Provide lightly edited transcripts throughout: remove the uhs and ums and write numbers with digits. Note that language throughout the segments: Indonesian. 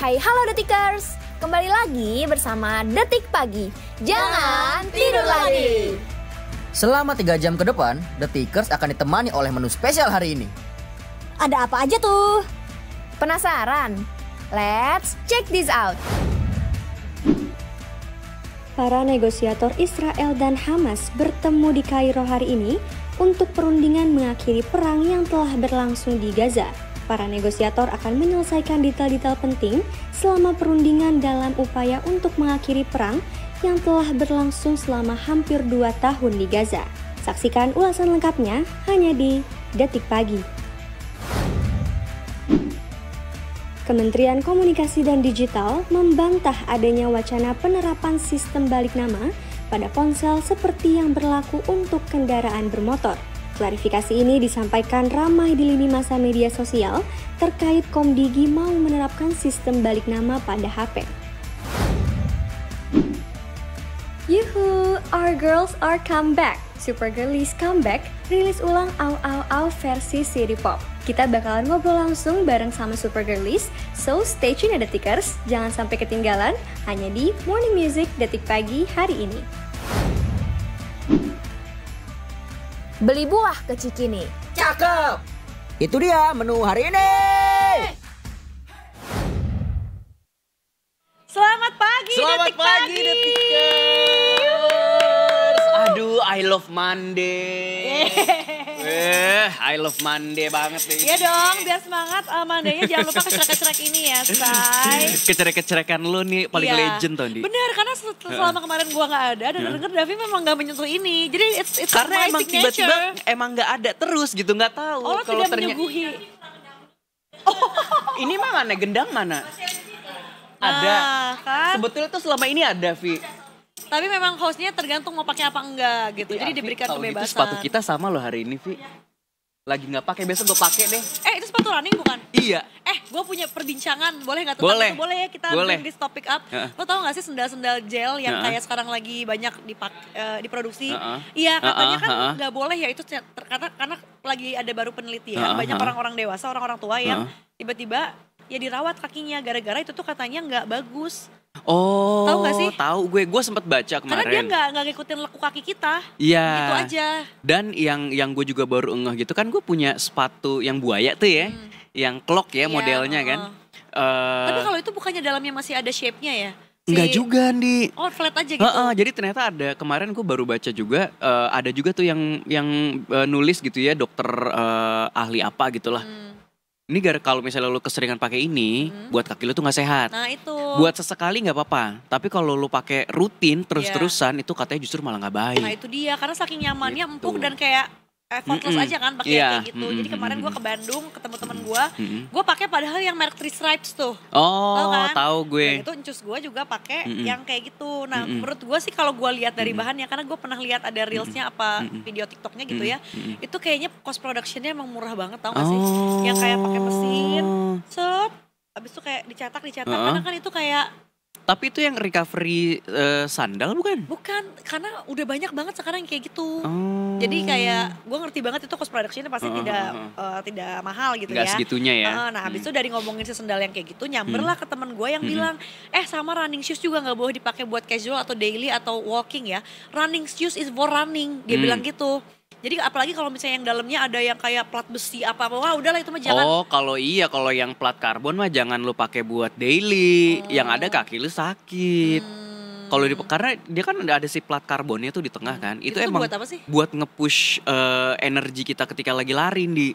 Hai halo Detikers, kembali lagi bersama Detik Pagi. Jangan tidur lagi. Selama 3 jam ke depan, Detikers akan ditemani oleh menu spesial hari ini. Ada apa aja tuh? Penasaran? Let's check this out. Para negosiator Israel dan Hamas bertemu di Kairo hari ini untuk perundingan mengakhiri perang yang telah berlangsung di Gaza. Para negosiator akan menyelesaikan detail-detail penting selama perundingan dalam upaya untuk mengakhiri perang yang telah berlangsung selama hampir 2 tahun di Gaza. Saksikan ulasan lengkapnya hanya di Detik Pagi. Kementerian Komunikasi dan Digital membantah adanya wacana penerapan sistem balik nama pada ponsel seperti yang berlaku untuk kendaraan bermotor. Klarifikasi ini disampaikan ramai di lini masa media sosial terkait Komdigi mau menerapkan sistem balik nama pada HP. Yuhu, our girls are come back. Supergirlies comeback rilis ulang Au Au Au versi City Pop. Kita bakalan ngobrol langsung bareng sama Supergirlies, so stay tune ya Detikers, jangan sampai ketinggalan hanya di Morning Music Detik Pagi hari ini. Beli buah ke Cikini. Cakep! Itu dia menu hari ini! Selamat pagi Selamat Detik pagi Detikers. Aduh, I love Monday. I love Monday banget deh. Iya dong, biar semangat Monday-nya jangan lupa kecerek-kecerek ini ya, say. Kecerek-kecerekan lu nih paling Iya. legend Tondi. Bener, karena selama kemarin gua gak ada, dan denger Davi memang gak menyentuh ini. Jadi it's Karena my emang signature. tiba-tiba emang gak ada terus gitu, gak tahu. Oh, kalau tidak menyuguhi. Ini mah mana, gendang mana? Ada. Kan? Sebetulnya tuh selama ini ada, Vi. Tapi memang hostnya tergantung mau pakai apa enggak gitu. Jadi Vi, diberikan kalau kebebasan. gitu sepatu kita sama loh hari ini, Vi. Lagi gak pakai, besok gue pakai deh. Itu sepatu running bukan? Iya. Gue punya perbincangan, boleh gak tentang Boleh. itu? Boleh ya kita Boleh. bring this topic up. Lo tau gak sih sendal-sendal gel yang kayak sekarang lagi banyak diproduksi? Iya, katanya kan gak boleh ya itu karena lagi ada baru penelitian. Banyak orang-orang dewasa, orang-orang tua yang tiba-tiba ya dirawat kakinya gara-gara itu tuh katanya gak bagus. Oh, Tahu nggak sih? Tahu gue sempat baca kemarin. Karena dia nggak ngikutin leku kaki kita. Iya. Gitu aja. Dan yang gue juga baru ngeh gitu kan, gue punya sepatu yang buaya tuh ya, yang clock ya Iya, modelnya kan. Tapi kalau itu bukannya dalamnya masih ada shape-nya ya? Enggak juga Andi. Oh, flat aja gitu. Jadi ternyata ada, kemarin gue baru baca juga, ada juga tuh yang nulis gitu ya, dokter ahli apa gitulah. Ini kalau misalnya lu keseringan pakai ini, buat kaki lu tuh nggak sehat. Nah itu. Buat sesekali nggak apa-apa, tapi kalau lu pakai rutin terus-terusan itu katanya justru malah nggak baik. Nah itu dia, karena saking nyamannya Gitu. empuk dan kayak effortless aja kan pakai Iya. kayak gitu. Jadi kemarin gue ke Bandung ketemu temen gue pakai padahal yang merek Three Stripes tuh. Oh, kan? tahu gue. Dan itu encus gue juga pakai yang kayak gitu. Nah menurut gue sih kalau gue lihat dari bahannya, karena gue pernah lihat ada reelsnya apa video TikToknya gitu ya, itu kayaknya cost productionnya emang murah banget, tau gak sih? Yang kayak pakai mesin, abis itu kayak dicetak, karena kan itu kayak Tapi itu yang recovery sandal bukan? bukan, karena udah banyak banget sekarang yang kayak gitu. Jadi kayak gue ngerti banget itu cost productionnya pasti tidak mahal gitu Nggak ya. segitunya ya. Nah habis itu dari ngomongin si sendal yang kayak gitu, nyamberlah ke temen gue yang bilang, sama running shoes juga nggak boleh dipakai buat casual atau daily atau walking ya. Running shoes is for running, dia bilang gitu. Jadi apalagi kalau misalnya yang dalamnya ada yang kayak plat besi apa-apa, wah udahlah itu mah jangan. Oh, kalau yang plat karbon mah jangan lu pakai buat daily, yang ada kaki lu sakit. Kalau karena dia kan ada si plat karbonnya tuh di tengah kan. Itu tuh emang buat apa sih? buat nge-push energi kita ketika lagi lari, Di.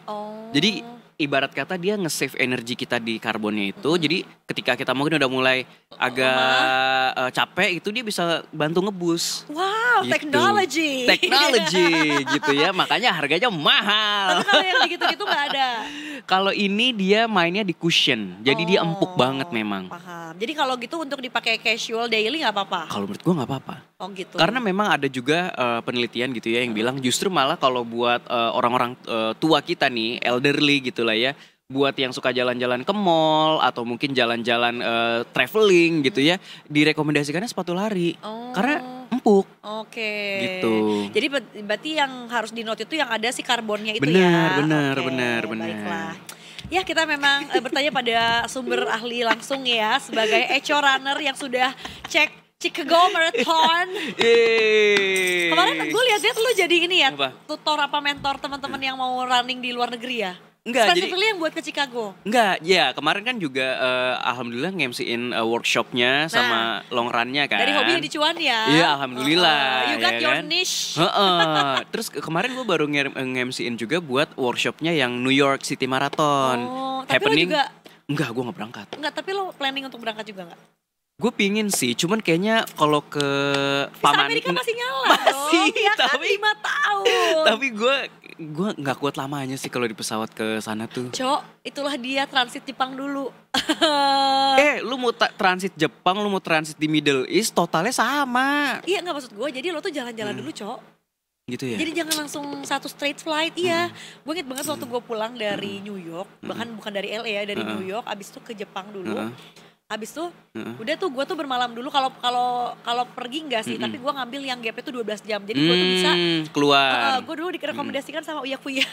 Jadi ibarat kata dia nge-save energi kita di karbonnya itu. Jadi ketika kita mungkin udah mulai agak capek itu, dia bisa bantu ngebus. Wow, Gitu. Teknologi gitu ya. Makanya harganya mahal. Tapi kalau yang gitu-gitu nggak ada. Kalau ini dia mainnya di cushion. Jadi dia empuk banget memang. Paham. Jadi kalau gitu untuk dipakai casual daily nggak apa-apa. Kalau menurut gue nggak apa-apa. Oh gitu. Karena memang ada juga penelitian gitu ya yang bilang justru malah kalau buat orang-orang tua kita nih, elderly gitu lah ya, buat yang suka jalan-jalan ke mall atau mungkin jalan-jalan traveling gitu ya, direkomendasikannya sepatu lari. Karena empuk. Oke. Gitu. Jadi berarti yang harus di note itu yang ada si karbonnya itu Benar, ya. benar, Oke, benar. Baiklah. Ya kita memang bertanya pada sumber ahli langsung ya, sebagai Echo runner yang sudah cek Chicago Marathon. Kemarin gue lihat-lihat lu jadi ini ya, tutor apa mentor teman-teman yang mau running di luar negeri ya? Enggak, specifically yang buat ke Chicago? Enggak, ya kemarin kan juga alhamdulillah nge-MC-in workshopnya sama long run-nya kan. Dari hobi jadi cuan ya? Iya, alhamdulillah. You got ya your kan? niche. Terus kemarin gue baru nge-MC-in juga buat workshopnya yang New York City Marathon. Tapi lo juga? Enggak, gue gak berangkat. Enggak, tapi lo planning untuk berangkat juga gak? Gue pingin sih, cuman kayaknya kalau ke paman Amerika masih nyala masih, dong, ya kan 5 tahun. Tapi gue nggak kuat lamanya sih kalau di pesawat ke sana tuh. Cok, itulah dia transit Jepang dulu. Lu mau transit Jepang, lu mau transit di Middle East, totalnya sama. Iya, nggak maksud gue. Jadi lo tuh jalan-jalan dulu, Cok. Gitu ya. Jadi jangan langsung satu straight flight. Iya, gue inget banget waktu gue pulang dari New York, bahkan bukan dari LA ya, dari New York. Abis itu ke Jepang dulu. Abis tuh udah tuh gue tuh bermalam dulu kalau pergi enggak sih, tapi gue ngambil yang gapnya tuh 12 jam. Jadi gue tuh bisa keluar. Gue dulu direkomendasikan sama Uya Kuya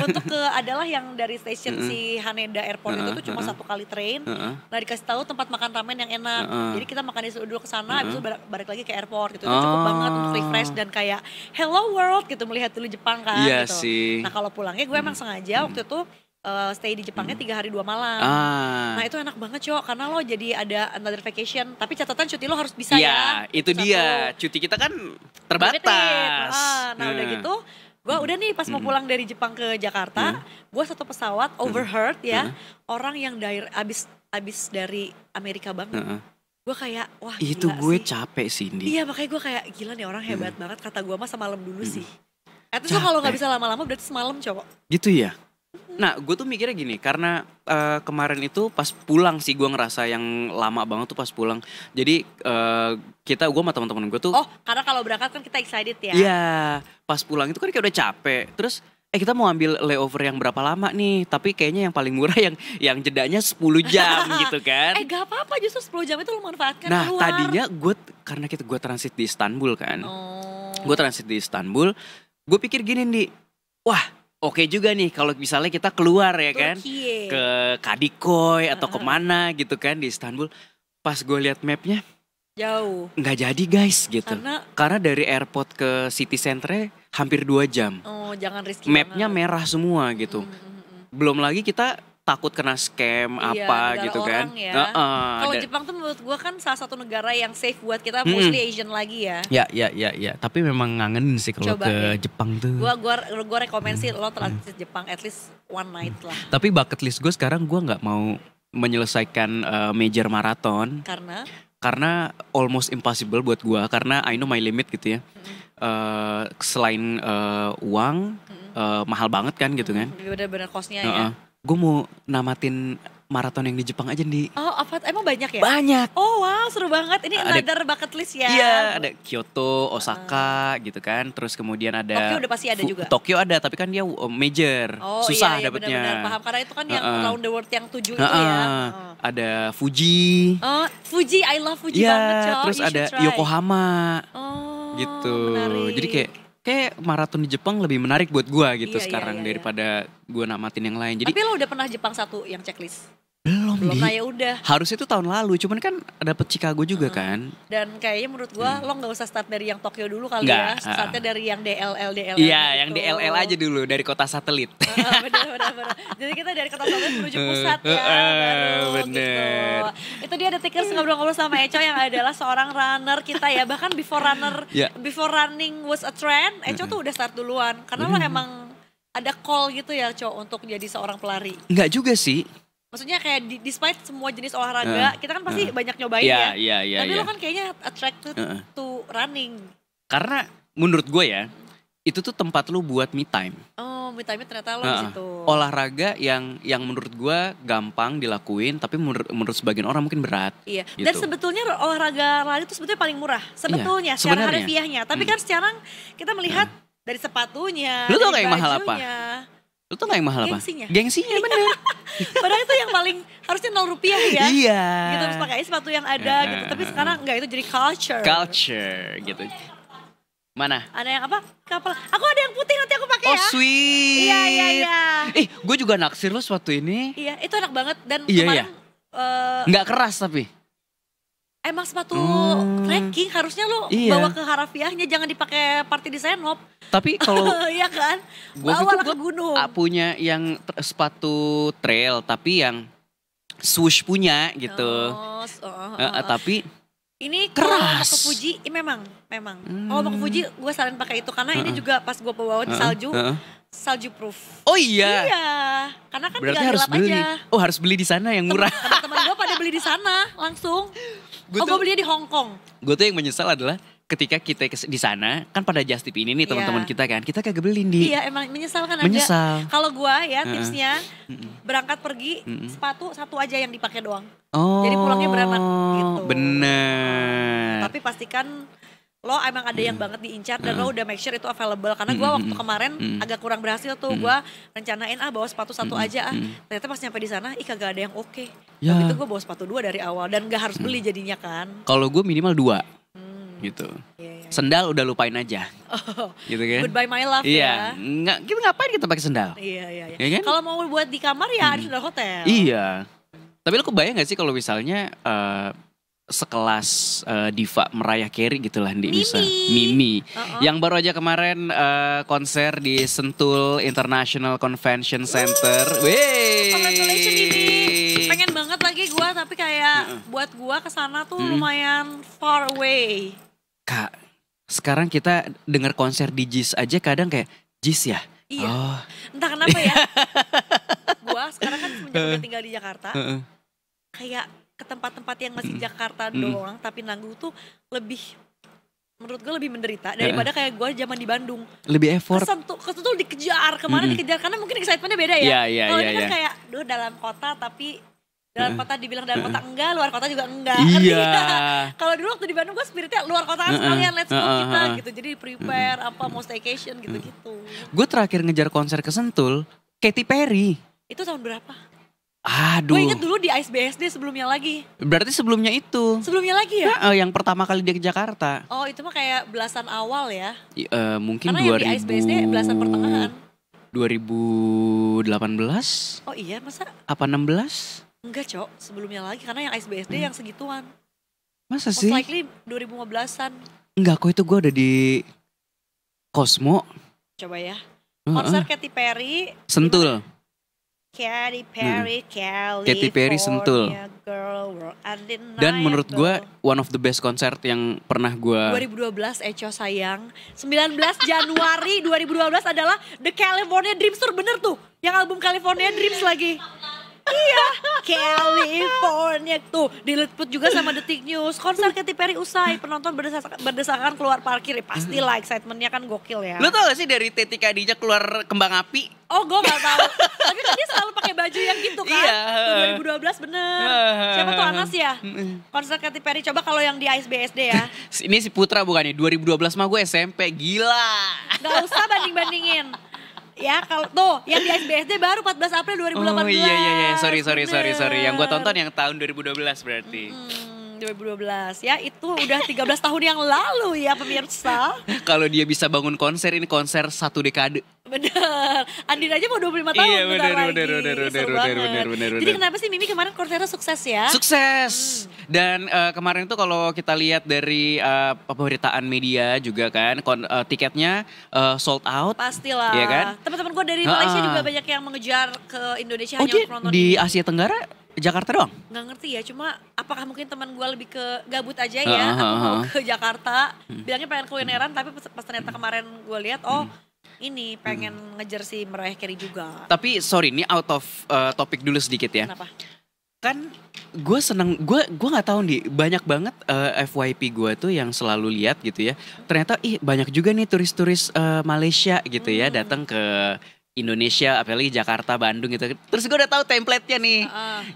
untuk ke adalah yang dari stasiun si Haneda Airport itu tuh cuma 1 kali train. Nah dikasih tahu tempat makan ramen yang enak. Jadi kita makan dulu ke sana, abis itu balik lagi ke airport gitu. Itu cukup banget untuk refresh dan kayak hello world gitu, melihat dulu Jepang kan iya gitu. Sih. Nah kalau pulangnya gue emang sengaja waktu itu stay di Jepangnya 3 hari 2 malam. Nah itu enak banget Cok, karena lo jadi ada another vacation. Tapi catatan cuti lo harus bisa ya. Itu dia, cuti kita kan terbatas. Nah udah gitu, gue udah nih pas mau pulang dari Jepang ke Jakarta, gue satu pesawat overheard ya, orang yang abis dari Amerika banget. Gue kayak wah gila itu gue sih. Capek sih Indi. Iya makanya gue kayak gila nih orang hebat banget, kata gue mah semalam dulu sih. Itu kalau nggak bisa lama-lama berarti semalam Cok. Gitu ya. Nah, gue tuh mikirnya gini, karena kemarin itu pas pulang sih gue ngerasa yang lama banget tuh pas pulang. Jadi gue sama teman-teman gue tuh. Oh, karena kalau berangkat kan kita excited ya. Iya, pas pulang itu kan kayak udah capek. Terus kita mau ambil layover yang berapa lama nih? Tapi kayaknya yang paling murah yang jedanya 10 jam gitu kan. Gak apa-apa, justru 10 jam itu lo manfaatkan nah, keluar. tadinya karena gue transit di Istanbul kan. Gue transit di Istanbul, gue pikir gini nih, wah. Oke juga nih kalau misalnya kita keluar ya kan, ke Kadikoy atau kemana gitu kan di Istanbul. Pas gue lihat mapnya jauh, nggak jadi guys gitu. Karena dari airport ke city centernya hampir 2 jam. Oh jangan risky. Mapnya merah semua gitu. Belum lagi kita takut kena scam apa gitu kan. Ya. Kalau Jepang tuh menurut gue kan salah satu negara yang safe buat kita, mostly Asian lagi ya. Ya. Tapi memang ngangenin sih kalau ke Jepang tuh. Gue rekomend sih lo transit Jepang at least one night lah. Tapi bucket list gue sekarang gue nggak mau menyelesaikan major marathon. Karena almost impossible buat gue, karena I know my limit gitu ya. Selain uang mahal banget kan gitu kan. Bener-bener costnya ya. Gue mau namatin maraton yang di Jepang aja nih. Oh apa? Emang banyak ya? Banyak. Oh wow seru banget. Ini another bucket list ya. Iya ada Kyoto, Osaka gitu kan. Terus kemudian ada Tokyo udah pasti ada juga. Tokyo ada tapi kan dia major. Susah dapetnya. Bener-bener paham, karena itu kan yang round the world yang 7 itu ya. Ada Fuji. Fuji, I love Fuji banget Cok. Terus ada Yokohama. Gitu. Menarik. Jadi kayak maraton di Jepang lebih menarik buat gua gitu sekarang daripada gua namatin yang lain. Jadi tapi lo udah pernah Jepang 1 yang checklist? Belum. Nah ya udah. Harusnya itu tahun lalu, cuman kan dapet Chicago juga kan. Dan kayaknya menurut gua lo nggak usah start dari yang Tokyo dulu kali ya. Startnya dari yang DLL. Iya, yang DLL aja dulu, dari kota satelit. Bener. Jadi kita dari kota satelit menuju pusat ya. Baru gitu. Itu dia Detikers ngobrol-ngobrol sama Echo yang adalah seorang runner kita ya. Bahkan before running was a trend, Echo tuh udah start duluan. Karena lo emang ada call gitu ya Cok untuk jadi seorang pelari. Enggak juga sih. Maksudnya kayak despite semua jenis olahraga, kita kan pasti banyak nyobain ya. Tapi lo kan kayaknya attracted to running. Karena menurut gue ya, itu tuh tempat lu buat me time. Oh, me time ternyata lo di situ. Olahraga yang menurut gue gampang dilakuin, tapi menurut sebagian orang mungkin berat. Iya. Gitu. Dan sebetulnya olahraga lari itu sebetulnya paling murah. Sebetulnya secara harfiahnya. Tapi kan sekarang kita melihat dari sepatunya, lu tau dari gak yang mahal apa? Lu tau gak yang mahal apa? Gengsinya bener. Padahal itu yang paling harusnya 0 rupiah ya. Iya. Gitu terus pakai sepatu yang ada gitu. Tapi sekarang enggak, itu jadi culture gitu. Mana? Ada yang apa? Kapal. Aku ada yang putih nanti aku pakai Oh ya. sweet. Iya. Gue juga naksir lo sepatu ini. Iya, itu enak banget dan Iya, kemarin nggak keras tapi. emang sepatu trekking harusnya lo Iya. bawa ke harafiahnya, jangan dipakai party di Senop. Tapi kalau Iya kan? gua Bawa pikir ke gunung. punya yang sepatu trail tapi yang swoosh punya gitu. Tapi Ini kalau mau keras. ke Fuji, memang. Kalau mau ke Fuji, gue saranin pakai itu karena ini juga pas gue bawa di salju, salju proof. oh iya. Iya, karena kan Berarti tinggal harus dilap beli. aja. Oh harus beli di sana yang murah. Teman-teman gue pada beli di sana langsung. Gue belinya di Hong Kong. Gue tuh yang menyesal adalah ketika kita di sana kan pada just tip ini nih teman-teman kita kan, kita kagak beli di. Iya, emang menyesalkan Menyesal. aja. Kalau gue ya tipsnya berangkat pergi sepatu satu aja yang dipakai doang. Oh. Jadi pulangnya beranak gitu. Bener. Tapi pastikan lo emang ada yang banget diincar dan lo udah make sure itu available. Karena gue waktu kemarin agak kurang berhasil tuh. Gue rencanain bawa sepatu satu aja ternyata pas nyampe di sana kagak ada yang oke. Ya. Tapi itu gue bawa sepatu 2 dari awal dan gak harus beli jadinya kan. Kalau gue minimal 2 gitu. Iya. Sendal udah lupain aja. Gitu kan. Goodbye my love Iya. ya. Kita ngapain kita pakai sendal? Iya. Ya kan? Kalau mau buat di kamar ya ada sendal hotel. Iya. Tapi lo kebayang gak sih kalau misalnya sekelas diva Mariah Carey gitu lah Mimi. Yang baru aja kemarin konser di Sentul International Convention Center. Wey. Congratulations Mimi. Pengen banget lagi gue tapi kayak buat gue kesana tuh lumayan far away. Kak, sekarang kita dengar konser di JIS aja kadang kayak JIS ya? Iya. Oh. Entah kenapa ya. Gua sekarang kan semenjak udah tinggal di Jakarta. Kayak ke tempat-tempat yang masih Jakarta doang tapi nanggung tuh menurut gue lebih menderita daripada kayak gue zaman di Bandung. Lebih effort. Kesentul dikejar, kemana dikejar karena mungkin excitementnya beda ya. Iya, Kalau ini kan kayak dalam kota tapi dalam kota dibilang dalam kota enggak, luar kota juga enggak. Iya. Kalau dulu waktu di Bandung gue spiritnya luar kota sekalian, let's go kita gitu. Jadi prepare mau staycation gitu-gitu. Gue terakhir ngejar konser ke Sentul, Katy Perry. Itu tahun berapa? Aduh. Gue inget dulu di Ice BSD sebelumnya lagi. Berarti sebelumnya itu. Sebelumnya lagi ya? Yang pertama kali dia ke Jakarta. Oh itu mah kayak belasan awal ya? Mungkin karena 2000. Karena yang di Ice BSD belasan pertengahan. 2018? Oh iya masa? Apa 16? Enggak Cok, sebelumnya lagi karena yang Ice BSD yang segituan. Masa Most sih? likely 2015-an. Enggak kok itu gue ada di Cosmo. Coba ya. Konser Katy Perry. Sentul. Katy Perry, California Katy Perry Sentul. Girl, dan menurut gue one of the best concert yang pernah gue 2012 Eco sayang 19 Januari 2012 adalah The California Dreams Tour. Bener tuh yang album California Dreams lagi. Iya, California tuh diliput juga sama Detik News. Konser Katy Perry usai, penonton berdesakan keluar parkir. Pastilah excitementnya kan gokil ya. Lu tau gak sih dari Teti Khadijah keluar kembang api? Oh gue gak tahu. Tapi kan dia selalu pakai baju yang gitu kan. Iya. Tuh 2012 bener. Siapa tuh Anas ya? Konser Katy Perry coba kalau yang di Ice BSD ya. Ini si Putra bukan nih, 2012 mah gue SMP, gila. Gak usah banding-bandingin. Ya kalau tuh yang di SBSD baru 14 April 2018. Oh iya, sorry. Yang gue tonton yang tahun 2012 berarti. 2012 ya itu udah 13 tahun yang lalu ya pemirsa. Kalau dia bisa bangun konser, ini konser 1 dekade. Bener, Andin aja mau 25 tahun Iya, bentar lagi. bener. Jadi kenapa sih Mimi kemarin konsernya sukses ya? Sukses. Dan kemarin tuh kalau kita lihat dari pemberitaan media juga kan, tiketnya sold out. Pastilah. Iya kan? Teman-teman gue dari Malaysia juga banyak yang mengejar ke Indonesia hanya dia untuk nonton di ini. Asia Tenggara Jakarta doang? Nggak ngerti ya, cuma apakah mungkin teman gue lebih ke gabut aja ya, aku mau ke Jakarta, bilangnya pengen kulineran, tapi pas ternyata kemarin gue lihat, ini pengen ngejar si Mariah Carey juga. Tapi sorry, ini out of topik dulu sedikit ya. Kenapa? Kan gue seneng, gue nggak tahu nih, banyak banget FYP gue tuh yang selalu lihat gitu ya. Ternyata banyak juga nih turis-turis Malaysia gitu ya datang ke Indonesia, apalagi Jakarta, Bandung gitu. Terus gue udah tahu template-nya nih,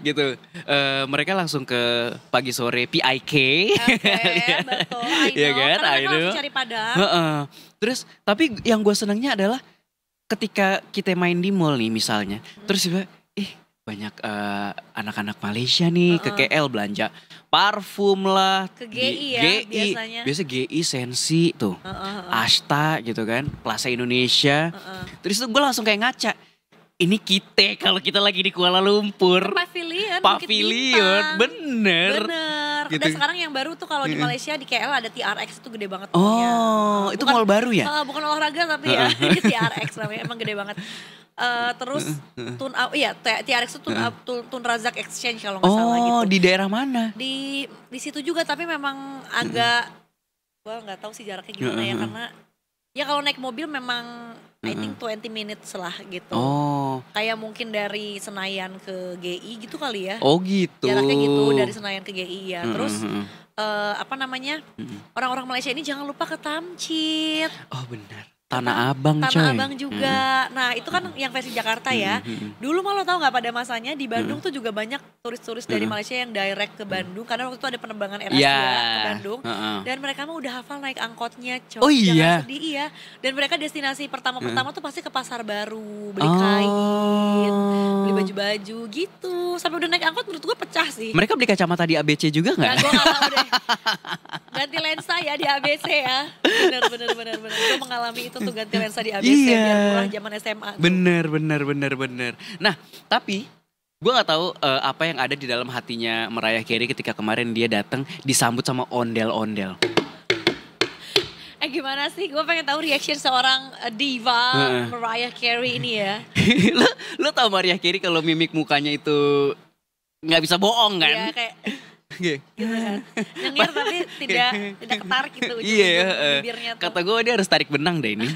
gitu. Mereka langsung ke pagi sore PIK, Betul. Iya kan? Karena mereka langsung cari Padang. Terus, tapi yang gue senangnya adalah ketika kita main di mall nih misalnya, terus juga, banyak anak-anak Malaysia nih ke KL belanja parfum lah. Ke GI ya biasanya. Biasa GI, Sensi tuh. Ashta gitu kan, Plaza Indonesia. Terus tuh gue langsung kayak ngaca. Ini kita kalau kita lagi di Kuala Lumpur. Pavilion, bener. Gitu. Dan sekarang yang baru tuh kalau di Malaysia di KL ada TRX itu gede banget. Oh, itu mall baru ya? Bukan olahraga tapi ya TRX namanya, emang gede banget. Terus TRX itu Tun Razak Exchange kalau nggak salah gitu. Oh, di daerah mana? Di situ juga tapi memang agak gua nggak tahu sih jaraknya gimana ya, karena ya kalau naik mobil memang I think 20 minutes lah gitu. Oh. Kayak mungkin dari Senayan ke GI gitu kali ya. Oh gitu. Jaraknya gitu dari Senayan ke GI ya. Terus orang-orang Malaysia ini jangan lupa ke Tamcit. Oh benar. Tanah Abang coy. Tanah Abang juga. Nah itu kan yang versi Jakarta ya. Dulu malah tau gak pada masanya di Bandung tuh juga banyak turis-turis dari Malaysia yang direct ke Bandung. Karena waktu itu ada penerbangan AirAsia ke Bandung. Dan mereka mah udah hafal naik angkotnya coy. Oh iya? Jangan sedih iya. Dan mereka destinasi pertama tuh pasti ke Pasar Baru. Beli kain, beli baju-baju gitu. Sampai udah naik angkot menurut gue pecah sih. Mereka beli kacamata di ABC juga gak? Nah gue gak tau deh. Ganti lensa ya di ABC ya. Bener. Gue mengalami itu tuh ganti lensa di ABC biar murah zaman SMA. Bener. Nah tapi gue nggak tahu apa yang ada di dalam hatinya Mariah Carey ketika kemarin dia datang disambut sama ondel-ondel. Gimana sih? Gue pengen tahu reaction seorang diva Mariah Carey ini ya. Lo tau Mariah Carey kalau mimik mukanya itu nggak bisa bohong kan? Iya kayak gitu kan. Nyengir tapi tidak ketarik gitu bibirnya tuh. Kata gue dia harus tarik benang deh ini.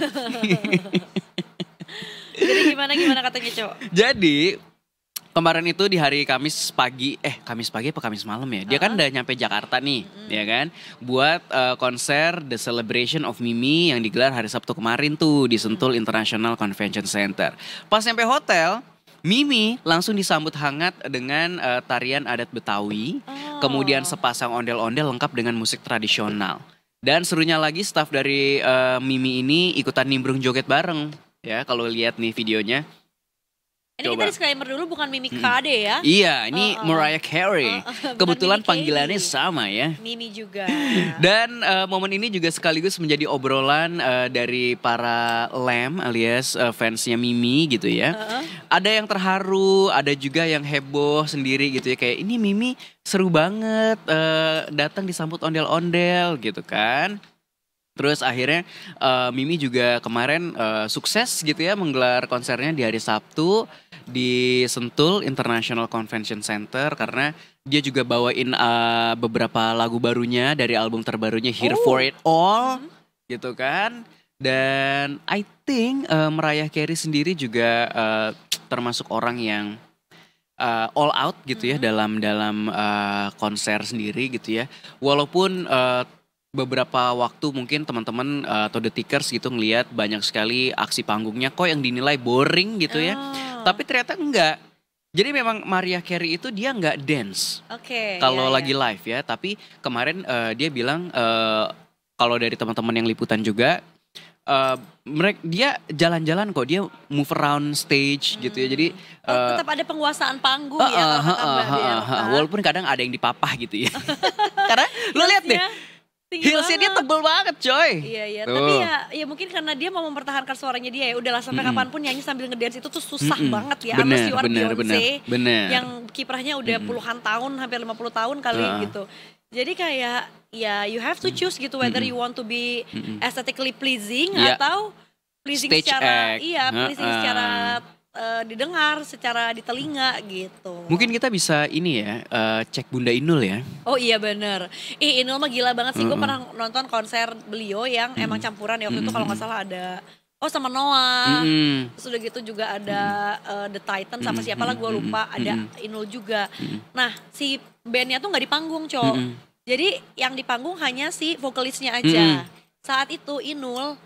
Jadi gimana katanya Cok? Jadi kemarin itu di hari Kamis pagi apa Kamis malam ya. Dia kan udah nyampe Jakarta nih, ya kan? Buat konser The Celebration of Mimi yang digelar hari Sabtu kemarin tuh di Sentul International Convention Center. Pas nyampe hotel, Mimi langsung disambut hangat dengan tarian adat Betawi, kemudian sepasang ondel-ondel lengkap dengan musik tradisional. Dan serunya lagi staf dari Mimi ini ikutan nimbrung joget bareng, ya kalau lihat nih videonya. Ini kita disclaimer dulu bukan Mimi Kade ya. Iya, ini Mariah Carey. Kebetulan panggilannya sama ya. Mimi juga. Dan momen ini juga sekaligus menjadi obrolan dari para Lamb alias fansnya Mimi gitu ya. Ada yang terharu, ada juga yang heboh sendiri gitu ya. Kayak ini Mimi seru banget datang disambut ondel-ondel gitu kan. Terus akhirnya Mimi juga kemarin sukses gitu ya menggelar konsernya di hari Sabtu di Sentul International Convention Center karena dia juga bawain beberapa lagu barunya dari album terbarunya Here For It All gitu kan. Dan I think Mariah Carey sendiri juga termasuk orang yang all out gitu ya dalam konser sendiri gitu ya. Walaupun beberapa waktu mungkin teman-teman atau The Tickers gitu ngelihat banyak sekali aksi panggungnya kok yang dinilai boring gitu ya. Tapi ternyata enggak. Jadi memang Mariah Carey itu dia enggak dance. Kalau lagi live ya, tapi kemarin dia bilang kalau dari teman-teman yang liputan juga dia jalan-jalan kok, dia move around stage gitu ya. Jadi tetap ada penguasaan panggung ya kalau kata Mbak Bianca. Walaupun kadang ada yang dipapah gitu ya. Karena lo lihat deh. Heelsnya dia tebel banget coy. Iya. Tapi ya mungkin karena dia mau mempertahankan suaranya dia ya. Udahlah sampai kapanpun nyanyi sambil ngedance itu tuh susah banget ya. Bener, Beyonce yang kiprahnya udah puluhan tahun, hampir 50 tahun kali gitu. Jadi kayak ya you have to choose gitu whether you want to be aesthetically pleasing atau pleasing Stage secara act. pleasing secara didengar, secara di telinga gitu. Mungkin kita bisa ini ya cek Bunda Inul ya. Oh iya bener. Inul mah gila banget sih. Gue pernah nonton konser beliau yang emang campuran ya. Waktu itu kalau gak salah ada sama Noah. Terus udah gitu juga ada The Titan sama siapa lah gue lupa. Ada Inul juga. Nah si bandnya tuh gak di panggung Cok. Jadi yang di panggung hanya si vokalisnya aja. saat itu Inul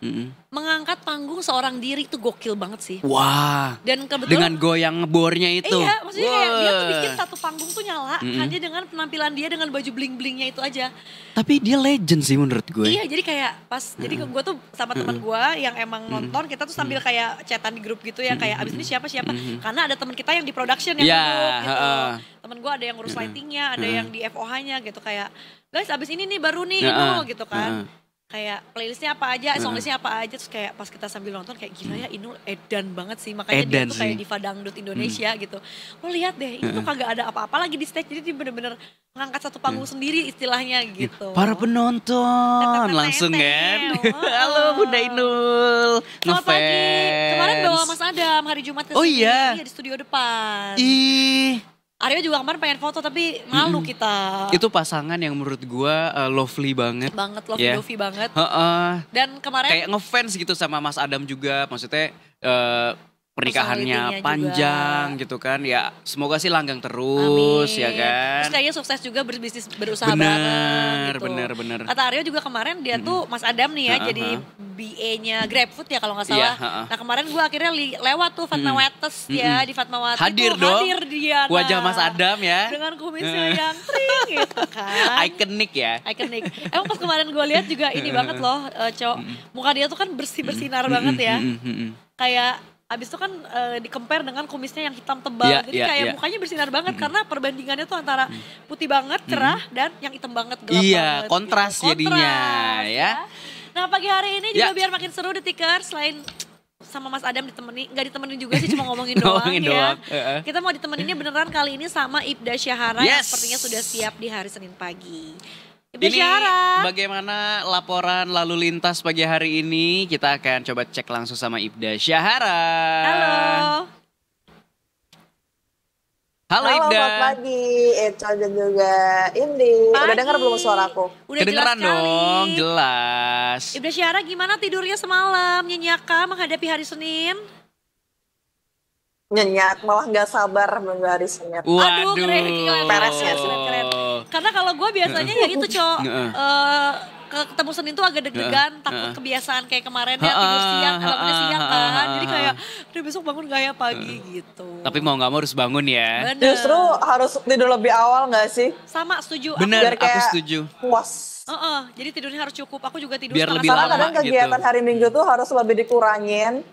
mengangkat panggung seorang diri itu gokil banget sih. Wah. Dan kebetulan dengan goyang bornya itu. Iya, maksudnya kayak dia tuh bikin satu panggung tuh nyala hanya dengan penampilan dia dengan baju bling-blingnya itu aja. Tapi dia legend sih menurut gue. Iya, jadi kayak pas jadi gue tuh sama teman gue yang emang nonton, kita tuh sambil kayak chatan di grup gitu ya, kayak abis ini siapa karena ada teman kita yang di production yang duduk gitu. Temen gue ada yang ngurus lightingnya, ada yang di FOH-nya gitu, kayak guys abis ini nih baru nih gitu kan. Kayak playlistnya apa aja, songlistnya apa aja, terus kayak pas kita sambil nonton kayak gila ya Inul edan banget sih, makanya dia tuh kayak diva dangdut Indonesia gitu. Lo lihat deh, itu tuh kagak ada apa-apa lagi di stage, jadi dia bener-bener ngangkat satu panggung sendiri istilahnya gitu. Para penonton langsung kan. Halo Bunda Inul. Selamat pagi. Kemarin bawa Mas Adam hari Jumat ke sini. Iya, di studio depan. Aryo juga kemarin pengen foto tapi malu kita. Itu pasangan yang menurut gua lovely banget. Lovey banget. Dan kemarin kayak ngefans gitu sama Mas Adam juga, maksudnya pernikahannya panjang juga gitu kan. Ya semoga sih langgang terus. Amin. Ya kan. Terus kayaknya sukses juga berbisnis, berusaha bareng gitu. Bener. Kata Aryo juga kemarin dia tuh Mas Adam nih ya jadi BA-nya GrabFood ya kalau gak salah. Nah kemarin gue akhirnya lewat tuh Fatmawati ya di Fatmawati hadir dong. Hadir dia. Wajah Mas Adam ya. Dengan kumisnya yang tring gitu kan. Ikonik ya. Ikonik. Emang pas kemarin gue lihat juga ini banget loh Cok. Muka dia tuh kan bersinar banget ya. Kayak abis itu kan di-compare dengan kumisnya yang hitam tebal. Jadi kayak mukanya bersinar banget karena perbandingannya tuh antara putih banget, cerah dan yang hitam banget, gelap banget. Iya, kontras gitu. Jadinya ya. Nah pagi hari ini juga biar makin seru Detikers, selain sama Mas Adam gak ditemenin juga sih, cuma ngomongin doang ya. Kita mau ditemeninnya beneran kali ini sama Ibda Syahara yang sepertinya sudah siap di hari Senin pagi. Ibda Syahara, bagaimana laporan lalu lintas pagi hari ini? Kita akan coba cek langsung sama Ibda Syahara. Halo Ibda. Selamat pagi, Eco dan juga Indi. Udah dengar belum suaraku? Udah kedengeran jelas dong, jelas. Ibda Syahara gimana tidurnya semalam? Nyenyak menghadapi hari Senin? Nyenyak, malah gak sabar menunggu hari Senin. Waduh, keren. Peres ya sih. Keren. Karena kalau gue biasanya ya gitu Cok, ketemu Senin tuh agak deg-degan, takut kebiasaan kayak kemarin ya tidur siang, bangunnya siang kan. Jadi kayak udah besok bangun gak ya pagi gitu. Tapi mau gak mau harus bangun ya. Bener. Justru harus tidur lebih awal gak sih? Sama, setuju. Bener, aku setuju. Puas. Jadi tidurnya harus cukup. Aku juga tidur biar lebih lama. lama Kadang kegiatan hari Minggu tuh harus lebih dikurangin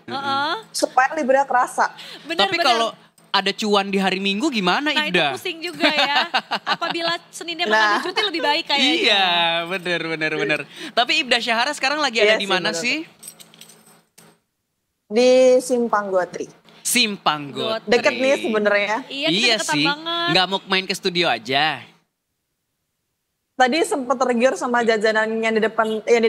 supaya liburnya kerasa. Tapi kalau ada cuan di hari Minggu gimana Ibda? Nah itu pusing juga ya. Apabila Seninnya mengambil cuti lebih baik kayaknya. Iya bener. Tapi Ibda Syahara sekarang lagi ada di mana sih? Di Simpang Gotri. Simpang Gotri. Deket nih sebenarnya. Iya sih. Nggak mau main ke studio aja. Tadi sempet tergiur sama jajanan yang di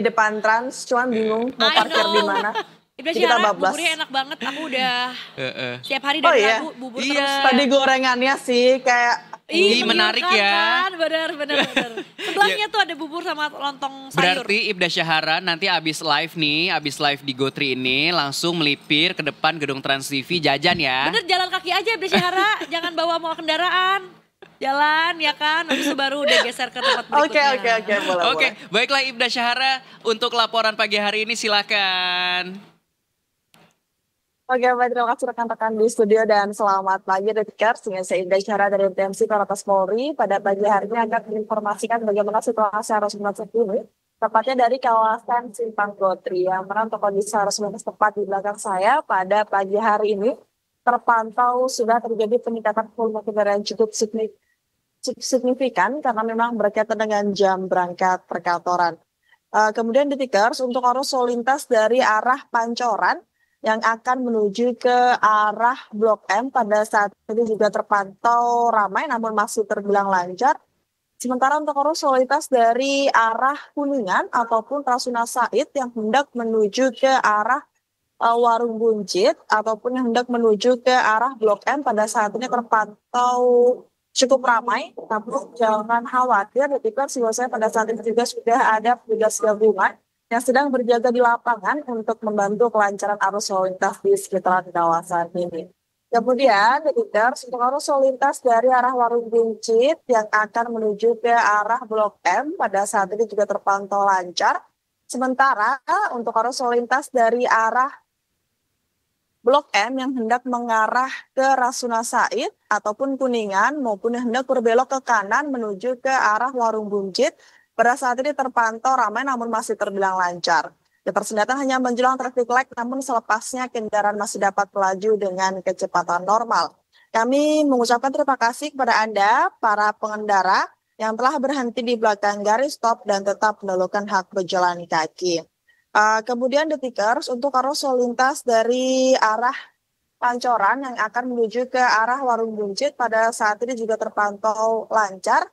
depan Trans, cuman bingung mau parkir di mana. Ibda Syahara, buburnya enak banget. Aku udah setiap hari dari Rabu bubur terus. Tadi gorengannya sih kayak menarik ya. Kan? Bener. Sebelahnya tuh ada bubur sama lontong sayur. Berarti Ibda Syahara nanti abis live di Gotri ini langsung melipir ke depan gedung Trans TV jajan ya. Bener, jalan kaki aja Ibda Syahara, jangan bawa kendaraan. Jalan ya kan, habis itu baru udah geser ke tempat berikutnya. Oke, baiklah Ibda Syahara, untuk laporan pagi hari ini silakan. Oke, baik, terima kasih rekan-rekan di studio dan selamat pagi Detikers. Dengan saya Ibda Syahara dari TMC Korlantas Polri. Pada pagi hari ini akan menginformasikan bagaimana situasi arus lintas terkini, tepatnya dari kawasan Simpang Gotri. Yang mana untuk kondisi arus lintas tepat di belakang saya pada pagi hari ini terpantau sudah terjadi peningkatan volume kendaraan cukup signifikan karena memang berkaitan dengan jam berangkat perkantoran. Kemudian Detikers, untuk arus lalu lintas dari arah Pancoran yang akan menuju ke arah Blok M pada saat ini juga terpantau ramai namun masih terbilang lancar. Sementara untuk arus lalu lintas dari arah Kuningan ataupun Rasuna Said yang hendak menuju ke arah Warung Buncit ataupun yang hendak menuju ke arah Blok M pada saat ini terpantau cukup ramai, namun jangan khawatir ketika bahwasanya pada saat ini juga sudah ada petugas gabungan yang sedang berjaga di lapangan untuk membantu kelancaran arus lalu lintas di sekitaran kawasan ini. Kemudian ketika untuk arus lalu lintas dari arah Warung Buncit yang akan menuju ke arah Blok M pada saat ini juga terpantau lancar. Sementara untuk arus lalu lintas dari arah Blok M yang hendak mengarah ke Rasuna Said ataupun Kuningan maupun yang hendak berbelok ke kanan menuju ke arah Warung Buncit pada saat ini terpantau ramai namun masih terbilang lancar. Ketersendatan hanya menjelang traffic light namun selepasnya kendaraan masih dapat melaju dengan kecepatan normal. Kami mengucapkan terima kasih kepada Anda para pengendara yang telah berhenti di belakang garis stop dan tetap menelurkan hak berjalan kaki. Kemudian Detikers untuk arus lalu lintas dari arah Pancoran yang akan menuju ke arah Warung Buncit pada saat ini juga terpantau lancar.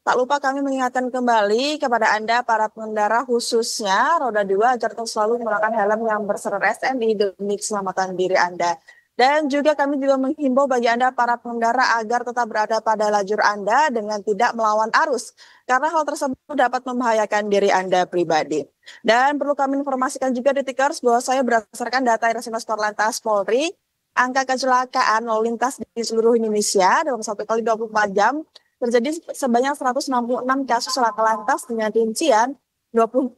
Tak lupa kami mengingatkan kembali kepada Anda para pengendara khususnya roda 2 agar terus selalu menggunakan helm yang berserta SNI demi keselamatan diri Anda. Dan juga kami juga menghimbau bagi Anda para pengendara agar tetap berada pada lajur Anda dengan tidak melawan arus. Karena hal tersebut dapat membahayakan diri Anda pribadi. Dan perlu kami informasikan juga Detikers bahwa saya berdasarkan data Resimas Korlantas Polri, angka kecelakaan lalu lintas di seluruh Indonesia dalam 1 kali 24 jam terjadi sebanyak 166 kasus laka lantas dengan rincian 20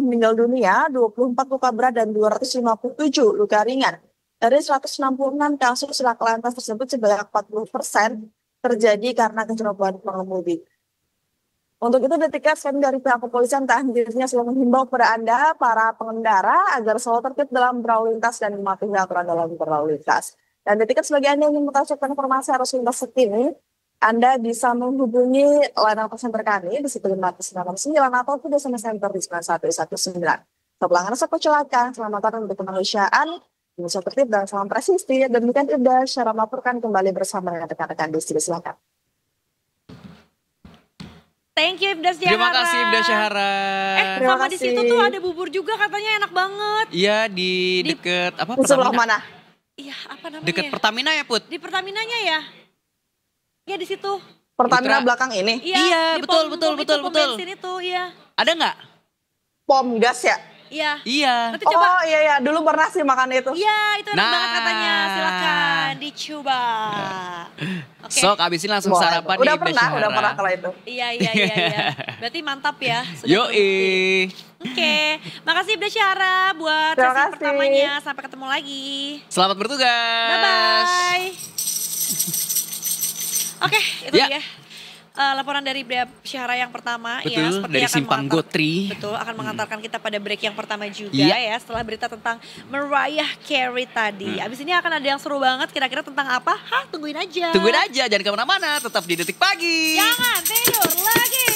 meninggal dunia, 24 luka berat dan 257 luka ringan. Dari 166 kasus laka lantas tersebut sebanyak 40% terjadi karena kecerobohan pengemudi. Untuk itu Detikers kami dari pihak kepolisian tak henti-hentinya selalu menghimbau kepada Anda para pengendara agar selalu tertib dalam berlalu lintas dan mematuhi aturan dalam berlalu lintas. Dan Detikers bagi Anda yang ingin mengetahui informasi arus lintas terkini, Anda bisa menghubungi layanan call center kami di 15969 ataupun SMS center di 9119. Pelanggaran resiko kecelakaan, keselamatan untuk kemanusiaan, Indonesia tertib dan salam presisi. Demikian Ibda Syahra melaporkan kembali bersama dengan rekan-rekan di studio. Silakan. Thank you Ibda Syahra. Terima kasih Ibda Syahra. Sama di situ tuh ada bubur juga katanya enak banget. Iya di deket apa Pertamina. Pertamina? Iya apa namanya? Deket Pertamina ya Put? Di Pertaminanya ya? Iya di situ. Pertamina belakang ini? Iya, betul. Pom bensin itu, iya. Ada nggak? Pom gas ya? Iya. Iya. Nanti coba. Oh iya, dulu pernah sih makan itu. Iya, itu enak banget katanya. Silakan dicoba. Okay. Sok abisin langsung sarapan udah nih pernah kalau itu. Iya. Berarti mantap ya. Yoi. Oke, makasih Ibda Syahra buat sesi pertamanya. Sampai ketemu lagi. Selamat bertugas. Bye-bye. Oke, itu dia. Laporan dari Ibda Syahra yang pertama. Betul, ya, seperti dari Simpang Gotri. Betul, akan mengantarkan kita pada break yang pertama juga ya. Setelah berita tentang Mariah Carey tadi. Abis ini akan ada yang seru banget, kira-kira tentang apa? Tungguin aja. Jangan kemana-mana, tetap di Detik Pagi. Jangan tidur lagi.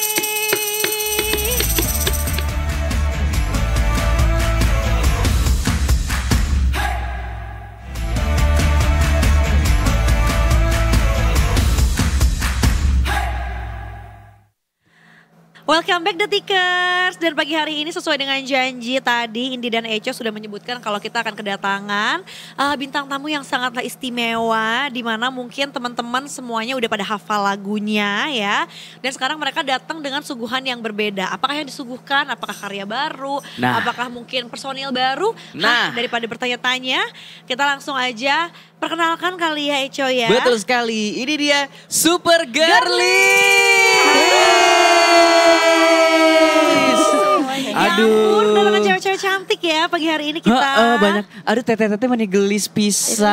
Welcome back Detikers. Dan pagi hari ini sesuai dengan janji tadi Indi dan Eco sudah menyebutkan kalau kita akan kedatangan bintang tamu yang sangatlah istimewa, di mana mungkin teman-teman semuanya udah pada hafal lagunya ya. Dan sekarang mereka datang dengan suguhan yang berbeda. Apakah yang disuguhkan? Apakah karya baru? Apakah mungkin personil baru? Daripada bertanya-tanya, kita langsung aja perkenalkan kali ya Eco ya. Betul sekali. Ini dia Super Girlies. Aduh, udah dengan cewek-cewek cantik ya pagi hari ini kita. Banyak. Aduh tete-tete mana gelis pisan.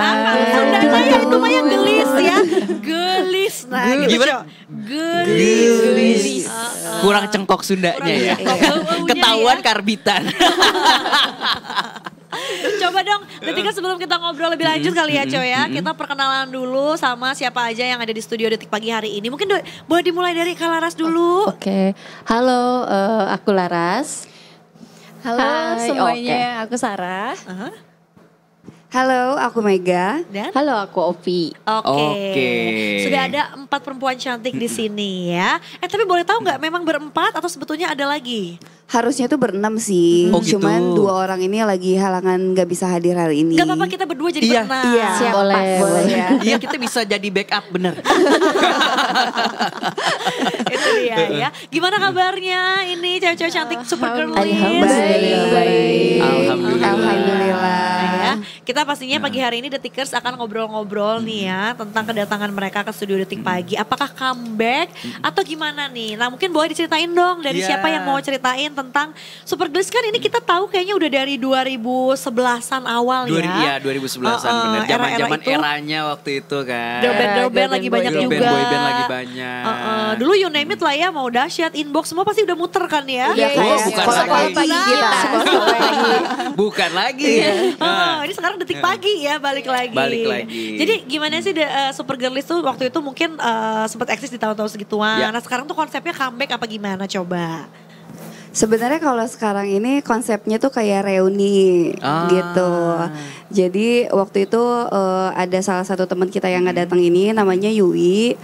Sundanya ya itu mah yang gelis ya. Gelis. Nah gitu gimana? Gelis. Kurang cengkok Sundanya ya. Ketahuan karbitan. Coba dong, Detikers sebelum kita ngobrol lebih lanjut kali ya Coy ya. Kita perkenalan dulu sama siapa aja yang ada di studio Detik Pagi hari ini. Mungkin boleh dimulai dari Kak Laras dulu. Oke. Halo, aku Laras. Halo semuanya, aku Sarah. Halo, aku Mega. Dan? Halo, aku Opi. Oke. Sudah ada 4 perempuan cantik di sini ya. Tapi boleh tahu nggak memang berempat atau sebetulnya ada lagi? Harusnya tuh berenam sih. Oh, gitu. Cuman 2 orang ini lagi halangan gak bisa hadir hari ini. Gak apa-apa kita berdua jadi berenam. Iya, Siap, boleh ya. Iya kita bisa jadi backup bener. Itu dia ya. Gimana kabarnya ini cewek-cewek cantik Super Girlies? Baik. Alhamdulillah. Ya, kita pastinya pagi hari ini Detikers akan ngobrol-ngobrol nih ya tentang kedatangan mereka ke studio Detik Pagi. Apakah comeback atau gimana nih? Nah mungkin boleh diceritain dong dari siapa yang mau ceritain tentang Super Girls. Kan ini kita tahu kayaknya udah dari 2011-an awal ya. Iya 2011-an bener. Zaman-zaman eranya waktu itu kan. Girl band lagi banyak juga. Boy band lagi banyak. Dulu you name it lah ya, mau dahsyat, inbox semua pasti udah muter kan ya. Bukan lagi. Ini sekarang Detik Pagi ya balik lagi. Jadi gimana sih Super Girls tuh waktu itu mungkin sempat eksis di tahun-tahun segituan. Nah sekarang tuh konsepnya comeback apa gimana coba? Sebenarnya kalau sekarang ini konsepnya tuh kayak reuni gitu. Jadi waktu itu ada salah satu teman kita yang nggak datang ini namanya Yui.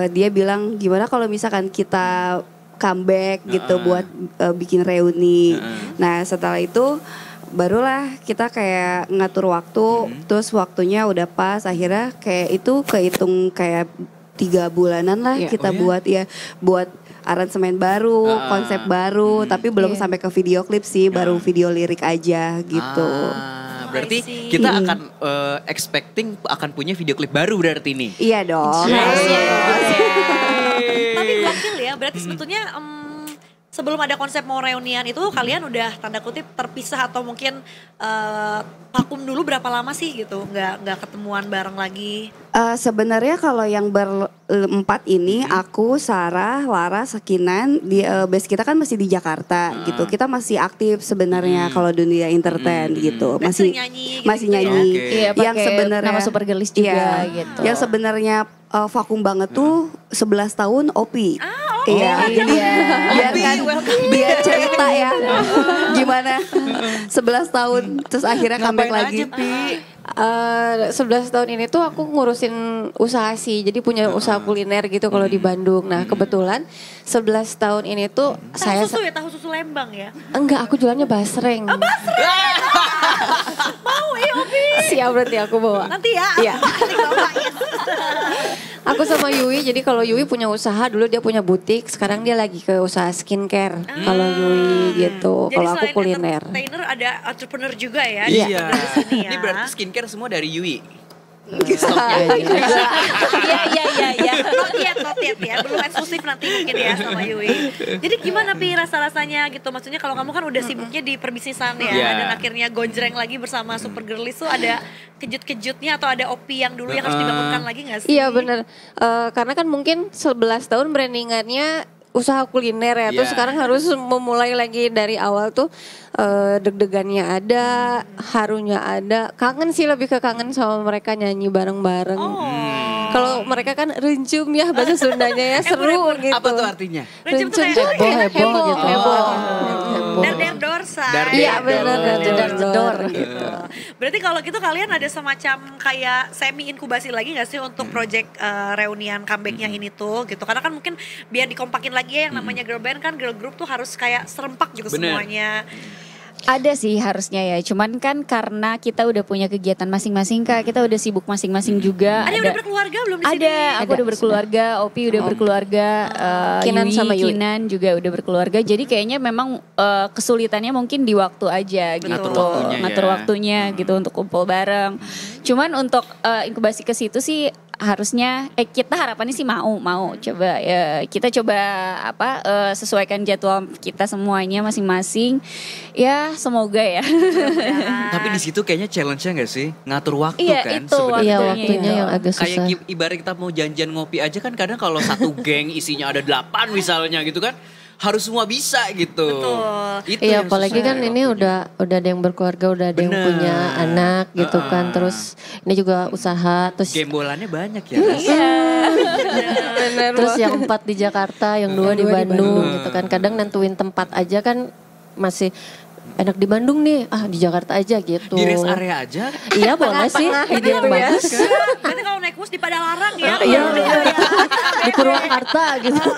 Dia bilang gimana kalau misalkan kita comeback gitu buat bikin reuni. Nah setelah itu barulah kita kayak ngatur waktu. Terus waktunya udah pas, akhirnya kayak itu kehitung kayak 3 bulanan lah kita buat aransemen baru, konsep baru, tapi belum sampai ke video klip sih, baru video lirik aja gitu. Berarti kita akan expecting akan punya video klip baru berarti nih. Iya dong. Tapi gokil ya, berarti sebetulnya sebelum ada konsep mau reunian itu kalian udah tanda kutip terpisah atau mungkin vakum dulu berapa lama sih gitu, nggak ketemuan bareng lagi? Sebenarnya kalau yang berempat ini aku, Sarah, Lara, Sekinan, di base kita kan masih di Jakarta gitu. Kita masih aktif sebenarnya kalau dunia entertain gitu. Masih nyanyi. Iya, yang sebenarnya nama Super Girls juga gitu. Yang sebenarnya vakum banget tuh 11 tahun Opi. Iya, jadi biar cerita ya gimana 11 tahun terus akhirnya comeback lagi. 11 tahun ini tuh aku ngurusin usaha sih, jadi punya usaha kuliner gitu kalau di Bandung. Nah kebetulan 11 tahun ini tuh tahu susu Lembang ya? Enggak, aku jualannya basreng. Mau Opi? Siap berarti aku bawa. Nanti ya. Iya. Aku sama Yui, jadi kalau Yui punya usaha, dulu dia punya butik, sekarang dia lagi ke usaha skincare. Kalau Yui gitu, kalau aku kuliner. Jadi selain entertainer ada entrepreneur juga ya? Iya. Ini berarti skincare semua dari Yui. Iya. Not yet ya, belum eksklusif nanti mungkin ya sama Yui. Jadi gimana Pi rasa-rasanya gitu? Maksudnya kalau kamu kan udah sibuknya di perbisnisan ya, dan akhirnya gonjreng lagi bersama Super Girls tuh ada kejut-kejutnya atau ada opi yang dulu yang harus dibangunkan lagi gak sih? Iya benar, karena kan mungkin 11 tahun brandingannya usaha kuliner ya, terus sekarang harus memulai lagi dari awal tuh deg-degannya ada, harunya ada, kangen sih, lebih ke kangen sama mereka nyanyi bareng-bareng. Kalau mereka kan rencum ya bahasa Sundanya ya, seru gitu. Apa tuh artinya? Rencum tuh heboh gitu. Dar-dar-dor say. Iya benar, dar-dar-dor gitu. Berarti kalau gitu kalian ada semacam kayak semi inkubasi lagi gak sih untuk project reunian comebacknya ini tuh gitu? Karena kan mungkin biar dikompakin lagi ya yang namanya girl band kan, girl group tuh harus kayak serempak gitu semuanya. Ada sih harusnya ya, cuman kan karena kita udah punya kegiatan masing-masing Kak, kita udah sibuk masing-masing juga. Ada udah berkeluarga belum di sini? Aku udah berkeluarga, Opi udah berkeluarga, Kinan juga udah berkeluarga. Jadi kayaknya memang kesulitannya mungkin di waktu aja gitu, ngatur waktunya gitu untuk kumpul bareng. Cuman untuk inkubasi ke situ sih harusnya kita harapannya sih mau coba ya, kita coba sesuaikan jadwal kita semuanya masing-masing ya, semoga ya. Tapi di situ kayaknya challenge-nya nggak sih ngatur waktu kan sebenarnya. Iya waktunya yang agak susah. Kayak ibarat kita mau janjian ngopi aja kan, kadang kalau satu geng isinya ada 8 misalnya gitu kan, harus semua bisa gitu. Betul. Iya apalagi kan ini udah ada yang berkeluarga, udah ada yang punya anak gitu kan. Terus ini juga usaha, terus gembolannya banyak ya. Terus yang 4 di Jakarta, yang 2 di Bandung gitu kan. Kadang nentuin tempat aja kan masih enak di Bandung nih, di Jakarta aja gitu. Di rest area aja? Iya boleh sih, ide yang bagus. Berarti kalau naik bus di Padalarang ya? Iya, di Purwakarta gitu.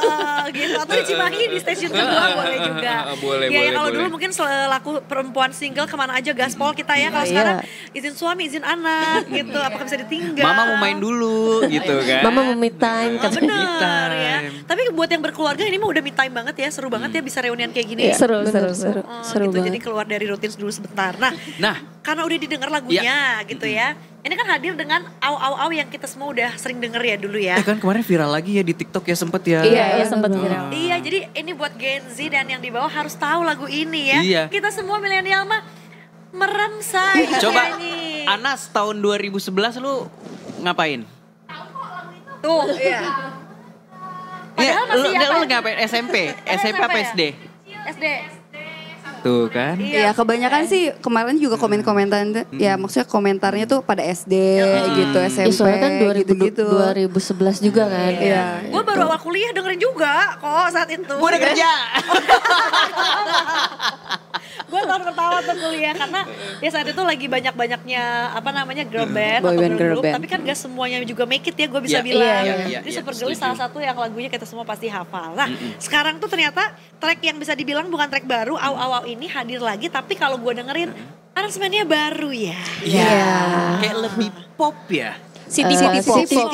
Gitu, atau di Cimahi di stasiun kedua boleh juga. Boleh. Kalau dulu mungkin selaku perempuan single kemana aja gaspol kita ya, kalau sekarang izin suami, izin anak gitu, apakah bisa ditinggal? Mama mau main dulu gitu kan. Mama mau me time. Bener ya. Tapi buat yang berkeluarga ini mah udah me time banget ya, seru banget ya bisa reunian kayak gini. Seru banget. Jadi keluar dari rutin dulu sebentar. Nah, karena udah didengar lagunya gitu ya. ini kan hadir dengan au yang kita semua udah sering denger ya dulu ya. Kan kemarin viral lagi ya di TikTok ya sempet ya. Iya sempet viral. Iya, jadi ini buat Gen Z dan yang di bawah harus tahu lagu ini ya. Iya. Kita semua milenial mah merem say. Coba nyanyi. Anas tahun 2011 lu ngapain? Tuh, iya. Padahal masih lu ngapain? SMP apa SD? SD. Tuh kan. Iya kebanyakan sih kemarin juga komen-komentar ya maksudnya komentarnya tuh pada SD gitu SMP soalnya kan gitu-gitu. 2011 juga kan. Iya. Gue baru awal kuliah dengerin juga kok saat itu. Gue udah kerja. Gue tahun pertama tuh kuliah karena ya saat itu lagi banyak-banyaknya girl band Boy atau band, girl girl group, band. tapi kan gak semuanya juga make it ya gue bisa Iya, bilang. iya, Jadi iya, Super Girl setuju. salah satu yang lagunya kita semua pasti hafal. Nah sekarang tuh ternyata track yang bisa dibilang bukan track baru, Au ini hadir lagi, tapi kalau gue dengerin aransemennya baru ya. Iya. Kayak lebih pop ya. City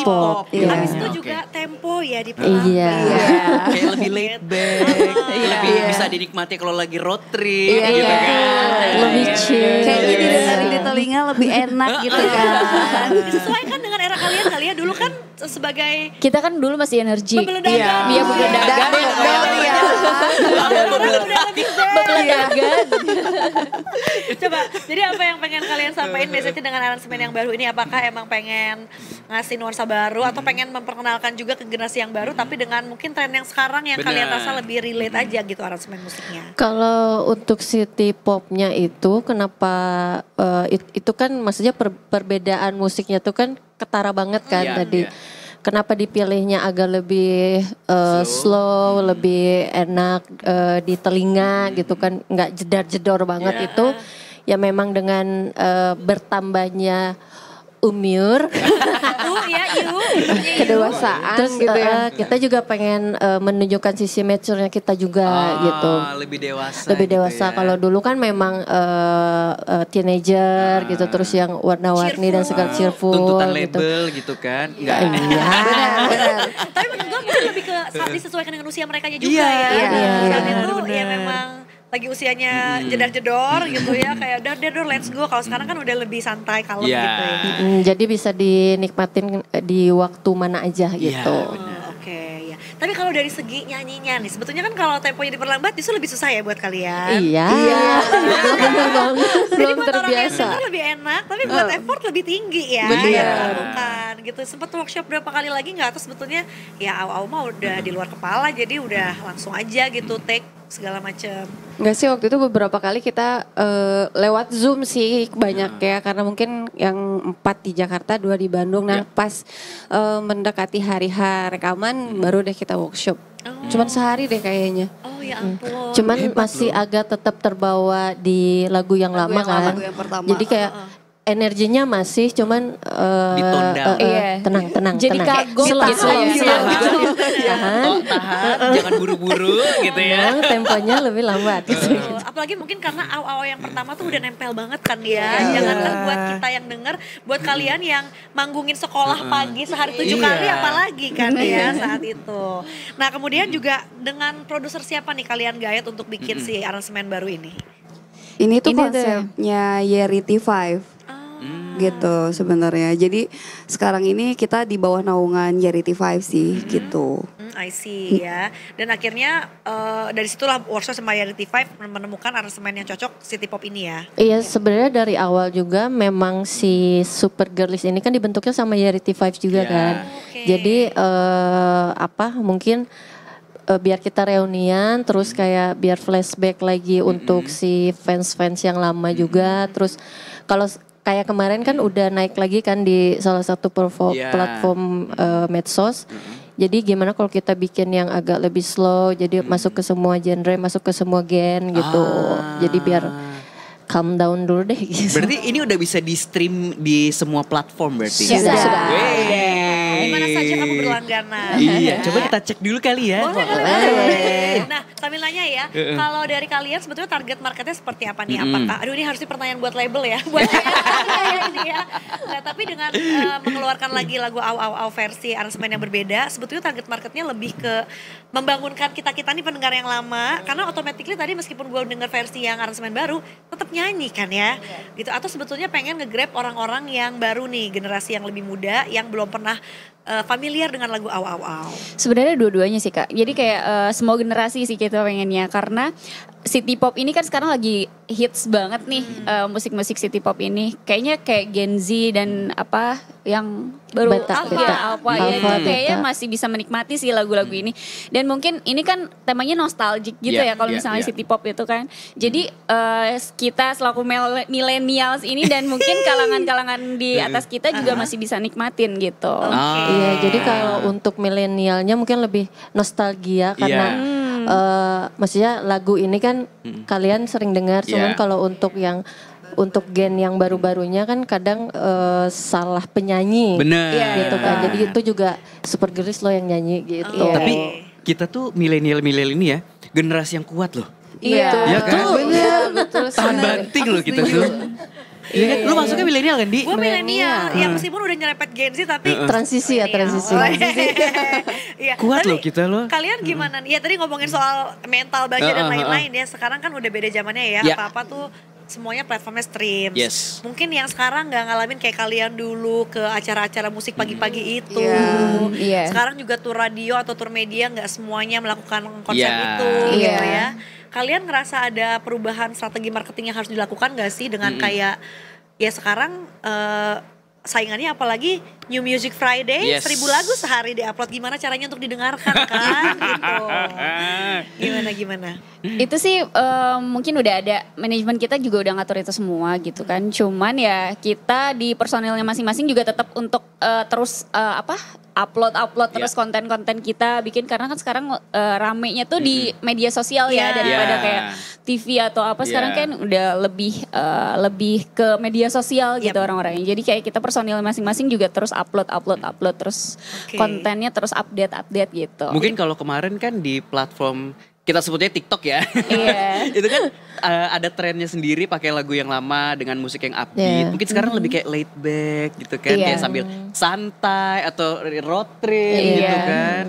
pop. Iya. Habis itu juga tempo ya di pelambang. Iya. Kayak lebih laid back, lebih bisa dinikmati kalau lagi road trip Iya, gitu kan. Lebih chill. Kayaknya didengerin di telinga lebih enak gitu kan. Disesuaikan dengan era kalian kali ya, dulu kan sebagai Kita kan dulu masih energi. Bebeledagan. Iya bebeledagan. Coba, jadi apa yang pengen kalian sampaikan biasanya dengan aransemen yang baru ini? Apakah emang pengen ngasih nuansa baru atau pengen memperkenalkan juga ke generasi yang baru tapi dengan mungkin tren yang sekarang yang Bener. kalian rasa lebih relate aja gitu aransemen musiknya? Kalau untuk city popnya itu kenapa itu kan maksudnya perbedaan musiknya tuh kan ketara banget kan Iya, tadi. iya. Kenapa dipilihnya agak lebih slow, lebih enak di telinga gitu kan, nggak jedar-jedor banget itu. Ya memang dengan bertambahnya umur, kedewasaan Terus gitu ya. Kita juga pengen menunjukkan sisi mature-nya kita juga gitu. Lebih dewasa. Lebih gitu dewasa. ya. Kalau dulu kan memang teenager gitu, terus yang warna-warni dan segala cheerful tuntutan gitu. label gitu kan. Enggak. Iya. Tapi menurut gue mungkin lebih ke saat disesuaikan dengan usia mereka juga Iya, ya. iya, Saat iya. itu ya memang lagi usianya jedar-jedor gitu ya, kayak udah let's go. Kalau sekarang kan udah lebih santai, kalem Iya. gitu ya. Jadi bisa dinikmatin di waktu mana aja gitu. Oke, ya. Tapi kalau dari segi nyanyinya nih, sebetulnya kan kalau temponya diperlambat justru lebih susah ya buat kalian. Iya. Bener banget. Jadi Belum buat orang yang terbiasa. denger lebih enak, tapi buat effort lebih tinggi ya. Bener. Yang dilakukan gitu. Sempet workshop berapa kali lagi nggak? Atau sebetulnya ya au mah udah di luar kepala, jadi udah langsung aja gitu take segala macam. Enggak sih, waktu itu beberapa kali kita lewat Zoom sih banyak ya, karena mungkin yang 4 di Jakarta, 2 di Bandung. Nah pas mendekati hari H rekaman baru deh kita workshop. Cuman sehari deh kayaknya. Oh ya ampun. Cuman masih agak tetap terbawa di lagu yang lama kan. lagu yang pertama. Jadi kayak energinya masih cuman Di-tone down. tenang. Jadi kagok Selang, gitu selang. ya. Tahan, jangan buru-buru gitu ya. Temponya lebih lambat gitu. Apalagi mungkin karena au yang pertama tuh udah nempel banget kan ya. Janganlah buat kita yang denger, buat kalian yang manggungin sekolah pagi sehari 7 kali apalagi kan ya saat itu. Nah kemudian juga dengan produser siapa nih kalian gayat untuk bikin si aransemen baru ini? Ini tuh Ini tuh. konsepnya Yerity 5 gitu sebenarnya. Jadi sekarang ini kita di bawah naungan Yerity 5 sih gitu. I see ya. Dan akhirnya dari situlah workshop sama Yerity 5 menemukan aransemen yang cocok city pop ini ya. Iya, sebenarnya dari awal juga memang si Super Girlies ini kan dibentuknya sama Yerity 5 juga kan. Jadi mungkin biar kita reunian, terus kayak biar flashback lagi untuk si fans-fans yang lama juga. Terus kalau kayak kemarin kan udah naik lagi kan di salah satu platform medsos. Jadi gimana kalau kita bikin yang agak lebih slow, jadi masuk ke semua genre, masuk ke semua gen gitu. Jadi biar calm down dulu deh gitu. Berarti ini udah bisa di stream di semua platform berarti? Sudah. Di mana saja kamu nih. langganan. Iya, coba kita cek dulu kali ya. Boleh. Nah, sambil nanya ya, kalau dari kalian sebetulnya target marketnya seperti apa nih? Apakah, aduh ini harusnya pertanyaan buat label ya, buat ini ya. Nah, tapi dengan mengeluarkan lagi lagu Au versi aransemen yang berbeda, sebetulnya target marketnya lebih ke membangunkan kita nih pendengar yang lama, karena automatically tadi meskipun gue denger versi yang aransemen baru, tetap nyanyi kan ya, gitu. Atau sebetulnya pengen nge-grab orang-orang yang baru nih, generasi yang lebih muda, yang belum pernah familiar dengan lagu Au. Sebenarnya dua-duanya sih Kak. Jadi kayak semua generasi sih kita pengennya, karena city pop ini kan sekarang lagi hits banget nih, musik-musik city pop ini. Kayaknya kayak Gen Z dan apa yang baru Alpha ya, itu kayaknya masih bisa menikmati sih lagu-lagu ini. Dan mungkin ini kan temanya nostalgic gitu ya kalau misalnya city pop itu kan. Jadi kita selaku millennials ini dan mungkin kalangan-kalangan di atas kita juga masih bisa nikmatin gitu. Iya, jadi kalau untuk milenialnya mungkin lebih nostalgia karena maksudnya lagu ini kan kalian sering dengar, cuman kalau untuk gen yang baru-barunya kan kadang salah penyanyi. Bener. Gitu kan. Jadi itu juga Super Girls loh yang nyanyi gitu. Tapi kita tuh milenial ini ya, generasi yang kuat loh. Iya, ya kan? Betul. Tahan banting loh kita tuh. Iya kan? Lu masuknya milenial kan, Di? Gue milenial, yang meskipun udah nyerempet Gen Z tapi transisi. Iya. Kuat loh kita loh. Kalian gimana nih? Ya tadi ngomongin soal mental baja dan lain-lain ya. Sekarang kan udah beda zamannya ya. Apa-apa tuh semuanya platformnya stream. Mungkin yang sekarang nggak ngalamin kayak kalian dulu ke acara-acara musik pagi-pagi itu. Sekarang juga tur radio atau tur media nggak semuanya melakukan konsep itu gitu ya. Kalian ngerasa ada perubahan strategi marketing yang harus dilakukan gak sih dengan kayak ya sekarang saingannya apalagi New Music Friday 1000 lagu sehari diupload, gimana caranya untuk didengarkan kan gitu. Gimana? Itu sih mungkin udah ada, manajemen kita juga udah ngatur itu semua gitu kan. Cuman ya kita di personilnya masing-masing juga tetap untuk terus upload terus konten-konten kita bikin, karena kan sekarang ramenya tuh di media sosial ya daripada kayak TV atau apa. Sekarang kan udah lebih ke media sosial gitu orang-orangnya. Jadi kayak kita personil masing-masing juga terus upload terus kontennya terus update gitu. Mungkin kalau kemarin kan di platform kita sebutnya TikTok ya. Itu kan ada trennya sendiri, pakai lagu yang lama dengan musik yang upbeat. Mungkin sekarang lebih kayak laid back gitu kan, kayak sambil santai atau road trip gitu kan.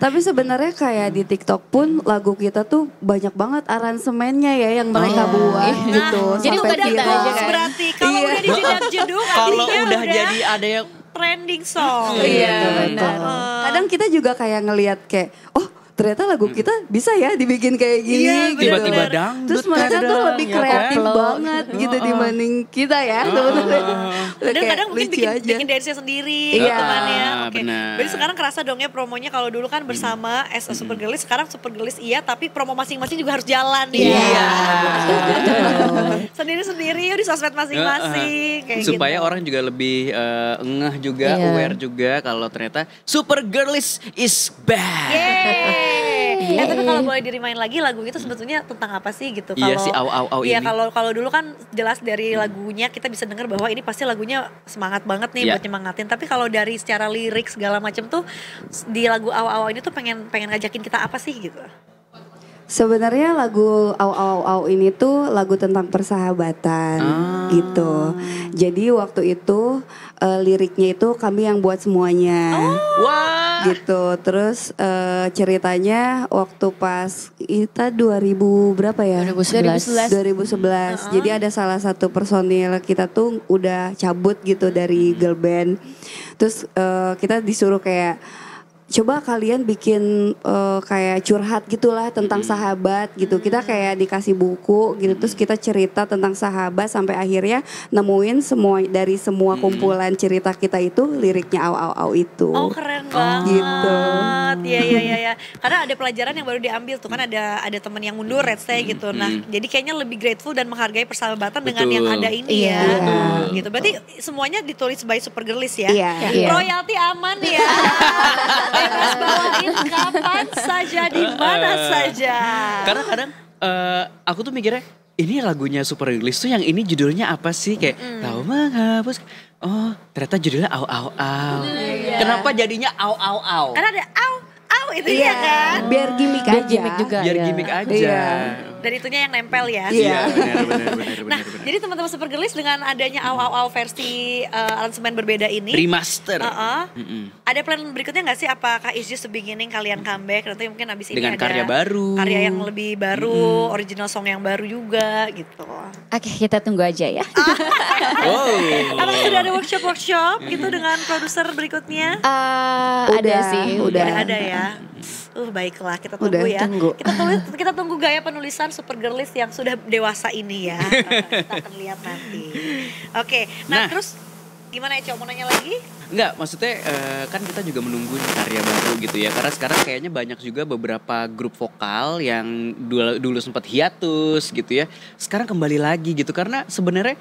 Tapi sebenarnya kayak di TikTok pun lagu kita tuh banyak banget aransemennya ya yang mereka buat gitu. Jadi sampai udah viral. Berarti kalau udah di jeduk kalau udah jadi ada yang trending song. Kadang kita juga kayak ngelihat kayak ternyata lagu kita bisa ya dibikin kayak gini gitu. Tiba-tiba dangdut. Terus mereka tuh lebih kreatif banget gitu dibanding kita ya sebenarnya. Dan kadang mungkin bikin dance-nya sendiri gitu kan ya. Jadi sekarang kerasa dong ya promonya, kalau dulu kan bersama as a Super Girls, sekarang Super Girls tapi promo masing-masing juga harus jalan ya. Sendiri-sendiri di sosmed masing-masing kayak supaya gitu. orang juga lebih ngeh juga, aware juga kalau ternyata Super Girls is back. Tapi kalau boleh di-remind lagi lagu itu sebetulnya tentang apa sih gitu? Iya si Au ini. Iya kalau dulu kan jelas dari lagunya kita bisa dengar bahwa ini pasti lagunya semangat banget nih buat nyemangatin. Tapi kalau dari secara lirik segala macam tuh di lagu Au ini tuh pengen ngajakin kita apa sih gitu? Sebenarnya lagu Au ini tuh lagu tentang persahabatan gitu. Jadi waktu itu liriknya itu kami yang buat semuanya. Gitu. Terus ceritanya waktu pas kita 2000 berapa ya? 2011. Jadi ada salah satu personil kita tuh udah cabut gitu dari girl band. Terus kita disuruh kayak coba kalian bikin kayak curhat gitulah tentang sahabat gitu. Kita kayak dikasih buku gitu, terus kita cerita tentang sahabat sampai akhirnya nemuin dari semua kumpulan cerita kita itu liriknya Au itu. Keren banget. Gitu. Iya. Karena ada pelajaran yang baru diambil tuh kan, ada teman yang mundur let's say gitu. Nah, jadi kayaknya lebih grateful dan menghargai persahabatan dengan yang ada ini ya. Gitu. Berarti semuanya ditulis by Super Girls ya. Royalti aman ya. Bebas bawain kapan saja, di mana saja. Karena kadang aku tuh mikirnya ini lagunya Super Girls tuh yang ini judulnya apa sih, kayak tahu menghapus. Oh ternyata judulnya Au. Kenapa jadinya au? Karena ada au itu ya kan. Biar gimmick aja. Gimmick juga. Biar gimmick aja. Dan itunya yang nempel ya. Iya, benar. Nah, jadi teman-teman Super Girlies dengan adanya au versi aransemen berbeda ini, remaster. Ada plan berikutnya nggak sih? Apakah is just the beginning kalian comeback? Nanti mungkin abis ini dengan ada karya baru, karya yang lebih baru, original song yang baru juga gitu. Oke, kita tunggu aja ya. Apakah sudah ada workshop gitu dengan produser berikutnya? Ada sih, udah ada ya. Baiklah, kita tunggu ya. Kita tunggu gaya penulisan Super Girlies yang sudah dewasa ini ya. Kita akan lihat nanti. Oke, nah terus gimana ya, Cok? Mau nanya lagi? Enggak, maksudnya kan kita juga menunggu karya baru gitu ya. Karena sekarang kayaknya banyak juga beberapa grup vokal yang dulu sempat hiatus gitu ya. Sekarang kembali lagi gitu. Karena sebenarnya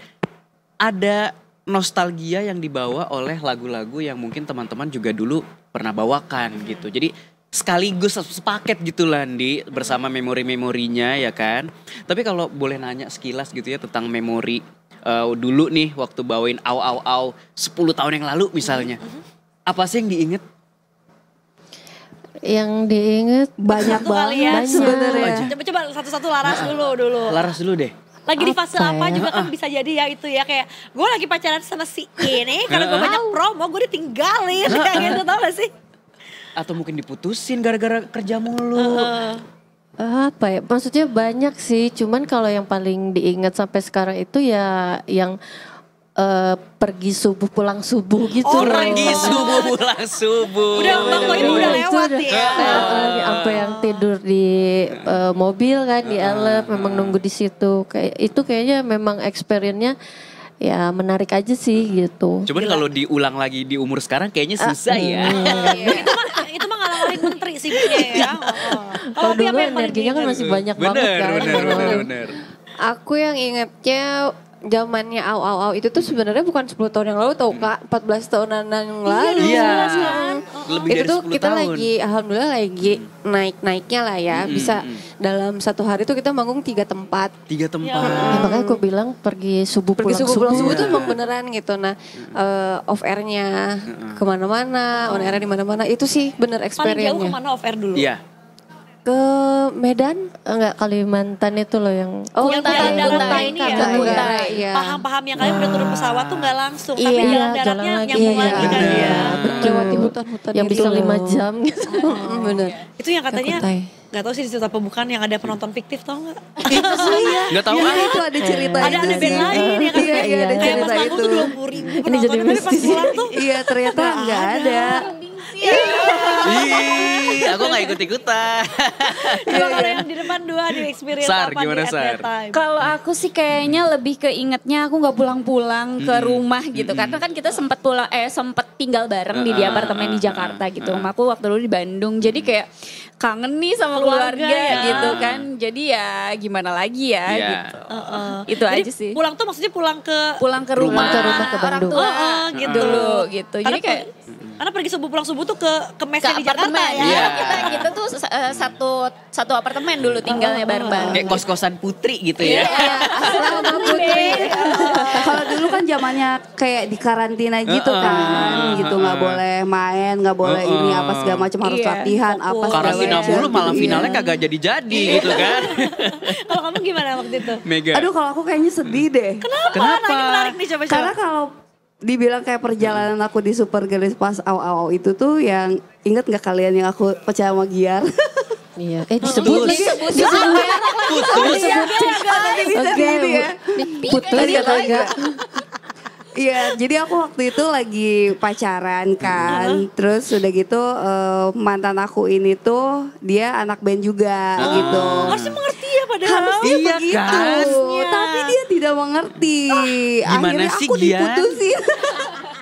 ada nostalgia yang dibawa oleh lagu-lagu yang mungkin teman-teman juga dulu pernah bawakan gitu. Jadi sekaligus sepaket gitu lah Andi, bersama memori-memorinya ya kan. Tapi kalau boleh nanya sekilas gitu ya tentang memori dulu nih waktu bawain au 10 tahun yang lalu misalnya. Apa sih yang diinget? Yang diinget banyak banget sebenarnya. Coba satu-satu Laras dulu. Laras dulu deh. Lagi di fase apa juga kan bisa jadi ya itu ya, kayak gue lagi pacaran sama si ini karena gue banyak promo gue ditinggalin kayak gitu, tau gak sih? Atau mungkin diputusin gara-gara kerja mulu. Apa ya? Maksudnya banyak sih. Cuman kalau yang paling diingat sampai sekarang itu ya yang pergi subuh pulang subuh gitu. Pergi subuh pulang subuh. Udah udah lewat ya. Sampai yang tidur di mobil kan di Elef, memang nunggu di situ. Kayak itu kayaknya memang experience-nya ya menarik aja sih gitu. Cuman kalau diulang lagi di umur sekarang kayaknya susah ya. Itu mah ngalang-ngaling menteri sibuknya ya. Kalau dulu energinya kan masih banyak banget kan. Bener. Aku yang ingetnya zamannya au itu tuh sebenarnya bukan 10 tahun yang lalu tau Kak, 14 tahunan yang lalu. Iya. Lebih Itu dari tuh 10 kita tahun. lagi alhamdulillah lagi naiknya lah ya. Bisa dalam satu hari tuh kita manggung 3 tempat. 3 tempat. Ya, makanya aku bilang pergi subuh pulang subuh itu emang beneran gitu. Nah off airnya kemana-mana, on airnya di mana-mana itu sih bener Paling experience-nya. jauh kemana off air dulu? Iya. Ke Medan, enggak Kalimantan itu loh yang yang darat ini ya. Iya. Paham yang kalian udah turun pesawat tuh nggak langsung, tapi Iya, jalan daratnya jalan nyambung lagi, lagi kan iya. ya. Lewati hutan-hutan yang bisa 5 jam gitu. Bener. Itu yang katanya nggak tahu sih di cerita pembukaan yang ada penonton fiktif, tau nggak? Nggak tahu Iya, itu ada cerita Ada itu band sih. lain ya kan? Iya, ada Kayak cerita pas manggung itu. tuh 20.000 penonton, tapi pas pulang tuh Iya, ternyata nggak ada. Ih, aku gak ikut-ikutan. Kalau yang di depan dua di experience Sar, apa gimana, di at Sar? that time? Kalau aku sih kayaknya lebih keingetnya aku nggak pulang-pulang ke rumah gitu, karena kan kita sempat tinggal bareng di apartemen di Jakarta gitu. Aku waktu dulu di Bandung, jadi kayak kangen nih sama keluarga ya. gitu kan. Jadi ya gimana lagi ya gitu. Itu Jadi aja sih. pulang tuh maksudnya pulang ke Rumah ke orang Bandung. tua gitu. dulu gitu. Jadi kayak karena pergi subuh pulang subuh tuh ke mesnya di Jakarta apartemen ya. Iya. kita tuh satu apartemen dulu tinggalnya bareng-bareng. Kayak kos-kosan putri gitu ya. Asrama Putri. Kalau dulu kan zamannya kayak di karantina gitu kan, gitu nggak boleh main, nggak boleh ini apa segala macam, harus Iya, latihan apa segala Karantina macam. mulu, malam Iya. finalnya kagak jadi-jadi gitu kan. Kalau kamu gimana waktu itu? Mega. Aduh, kalau aku kayaknya sedih deh. Kenapa? Nah, ini menarik nih, coba. Karena kalau dibilang kayak perjalanan aku di Super Girlies pas awal itu tuh yang inget nggak kalian yang aku pecah sama Giar? Iya. Disebut lagi. Putus. Putus agak. Iya, jadi aku waktu itu lagi pacaran kan, terus udah gitu mantan aku ini tuh dia anak band juga gitu. Harusnya mengerti ya padahal. Harusnya Iya begitu, kan? tapi dia tidak mengerti. Gimana Akhirnya sih, aku Gian? diputusin.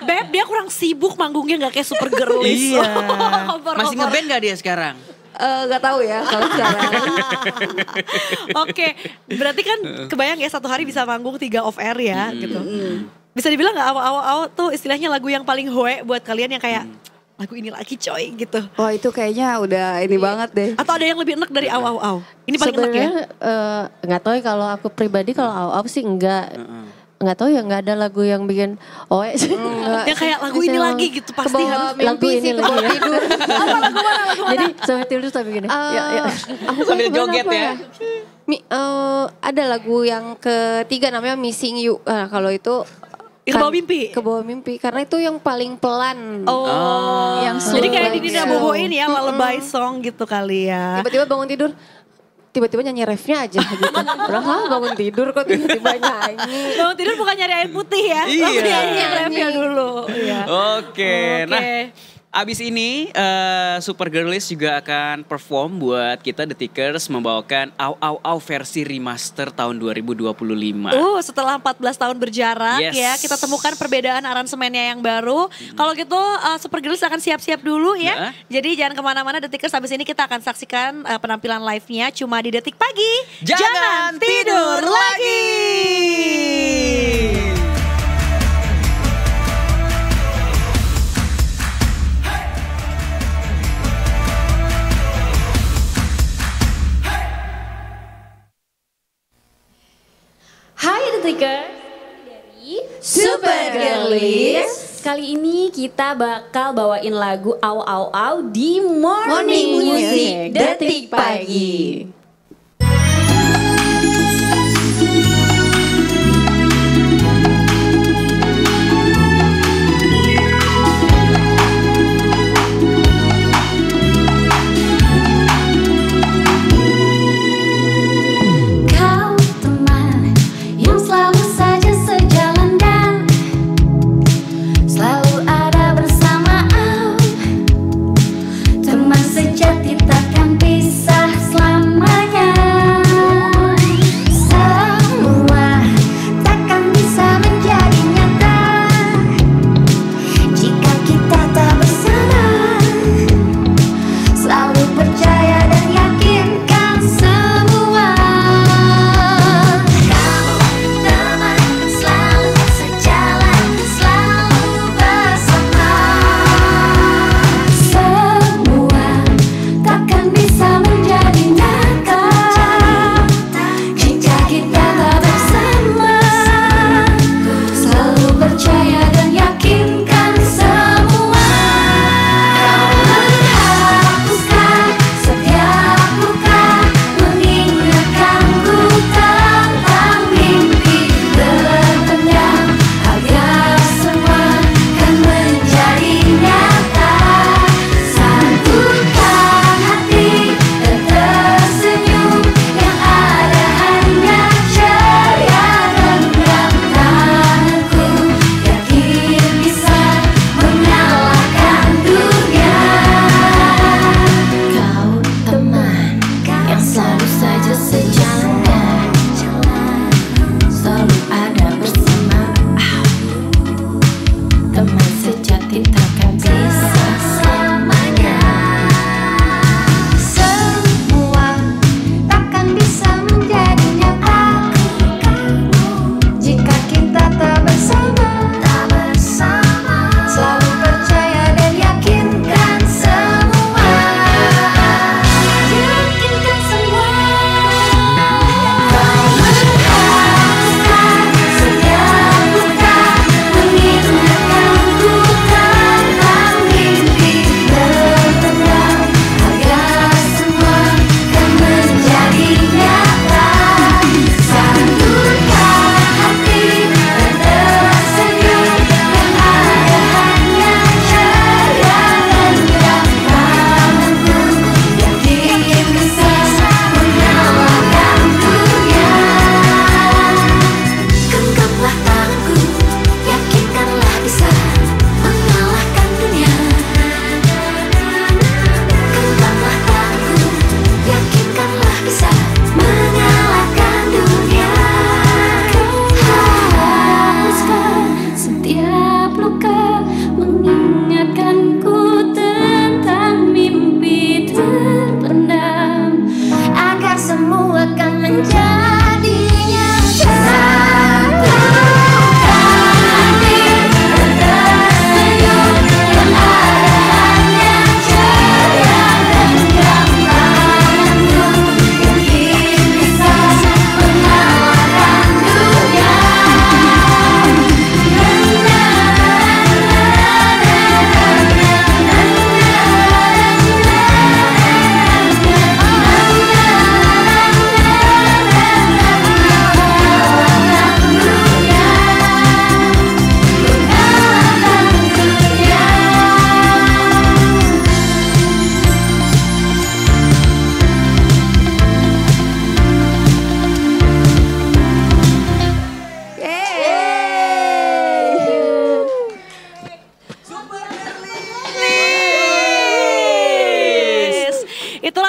Beb, dia kurang sibuk manggungnya, gak kayak Super Girlies. Iya. Masih ngeband gak dia sekarang? Gak tahu ya kalau sekarang. Oke, berarti kan kebayang ya satu hari bisa manggung 3 off air ya gitu. Bisa dibilang gak awal-awal tuh istilahnya lagu yang paling hoe buat kalian yang kayak lagu ini lagi coy gitu. Wah, itu kayaknya udah ini banget deh. Atau ada yang lebih enak dari aw-aw? Ini paling enak ya? Sebenarnya nggak tahu ya, kalau aku pribadi kalau au sih enggak. nggak tahu ya, nggak ada lagu yang bikin ya kayak lagu ini lagi gitu pasti harus lagu ini lagi ya. tidur. Apa lagu mana? Jadi sampai tidur sampai gini. Aku sambil joget ya. Ada lagu yang ketiga namanya Missing You. Nah, kalau itu Kebawa mimpi. Kebawa mimpi karena itu yang paling pelan. Yang jadi kayak di Nina Boboin ya, lullaby song gitu kali ya. Tiba-tiba bangun tidur, tiba-tiba nyanyi refnya aja gitu. Padahal bangun tidur kok tiba-tiba nyanyi. Bangun tidur bukan nyari air putih ya. Iya. Nyanyi refnya dulu. Iya. Oke. Nah, abis ini Super Girlies juga akan perform buat kita Detikers membawakan Au Au Au versi remaster tahun 2025. Setelah 14 tahun berjarak ya, kita temukan perbedaan aransemennya yang baru. Kalau gitu Super Girlies akan siap-siap dulu ya. Jadi jangan kemana-mana Detikers, abis ini kita akan saksikan penampilan live-nya cuma di Detik Pagi. Jangan tidur lagi. Hai Detikers dari Super Girlies. Kali ini kita bakal bawain lagu Au Au Au di Morning Music Detik Pagi. Sejati takkan pisah selama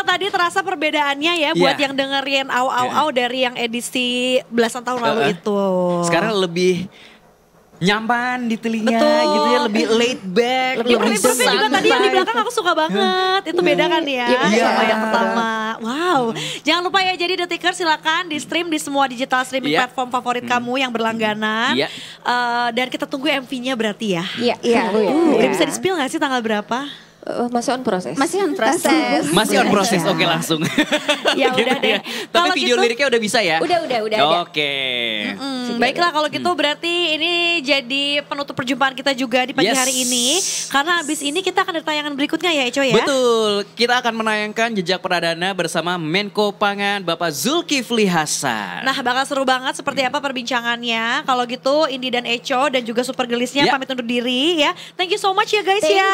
tadi terasa perbedaannya ya buat yang dengerin au dari yang edisi belasan tahun lalu itu. Sekarang lebih nyaman di telinga gitu ya, lebih laid back, lebih santai. Juga tadi yang di belakang aku suka banget. Itu beda kan ya sama yang pertama. Wow. Jangan lupa ya, jadi Detikers silakan di stream di semua digital streaming platform favorit kamu yang berlangganan. Dan kita tunggu MV-nya berarti ya. Iya. Udah bisa di-spill gak sih tanggal berapa? Masih on proses. Masih on proses. Oke, langsung. Ya udah deh. Tapi video liriknya udah bisa ya? Udah ada. Oke. Baiklah kalau gitu berarti ini jadi penutup perjumpaan kita juga di pagi hari ini. Karena abis ini kita akan ada tayangan berikutnya ya Eco ya? Betul, kita akan menayangkan Jejak Pradana bersama Menko Pangan Bapak Zulkifli Hasan. Nah bakal seru banget seperti apa perbincangannya. Kalau gitu Indi dan Eco dan juga Super Girlies-nya pamit undur diri ya. Thank you so much ya guys ya.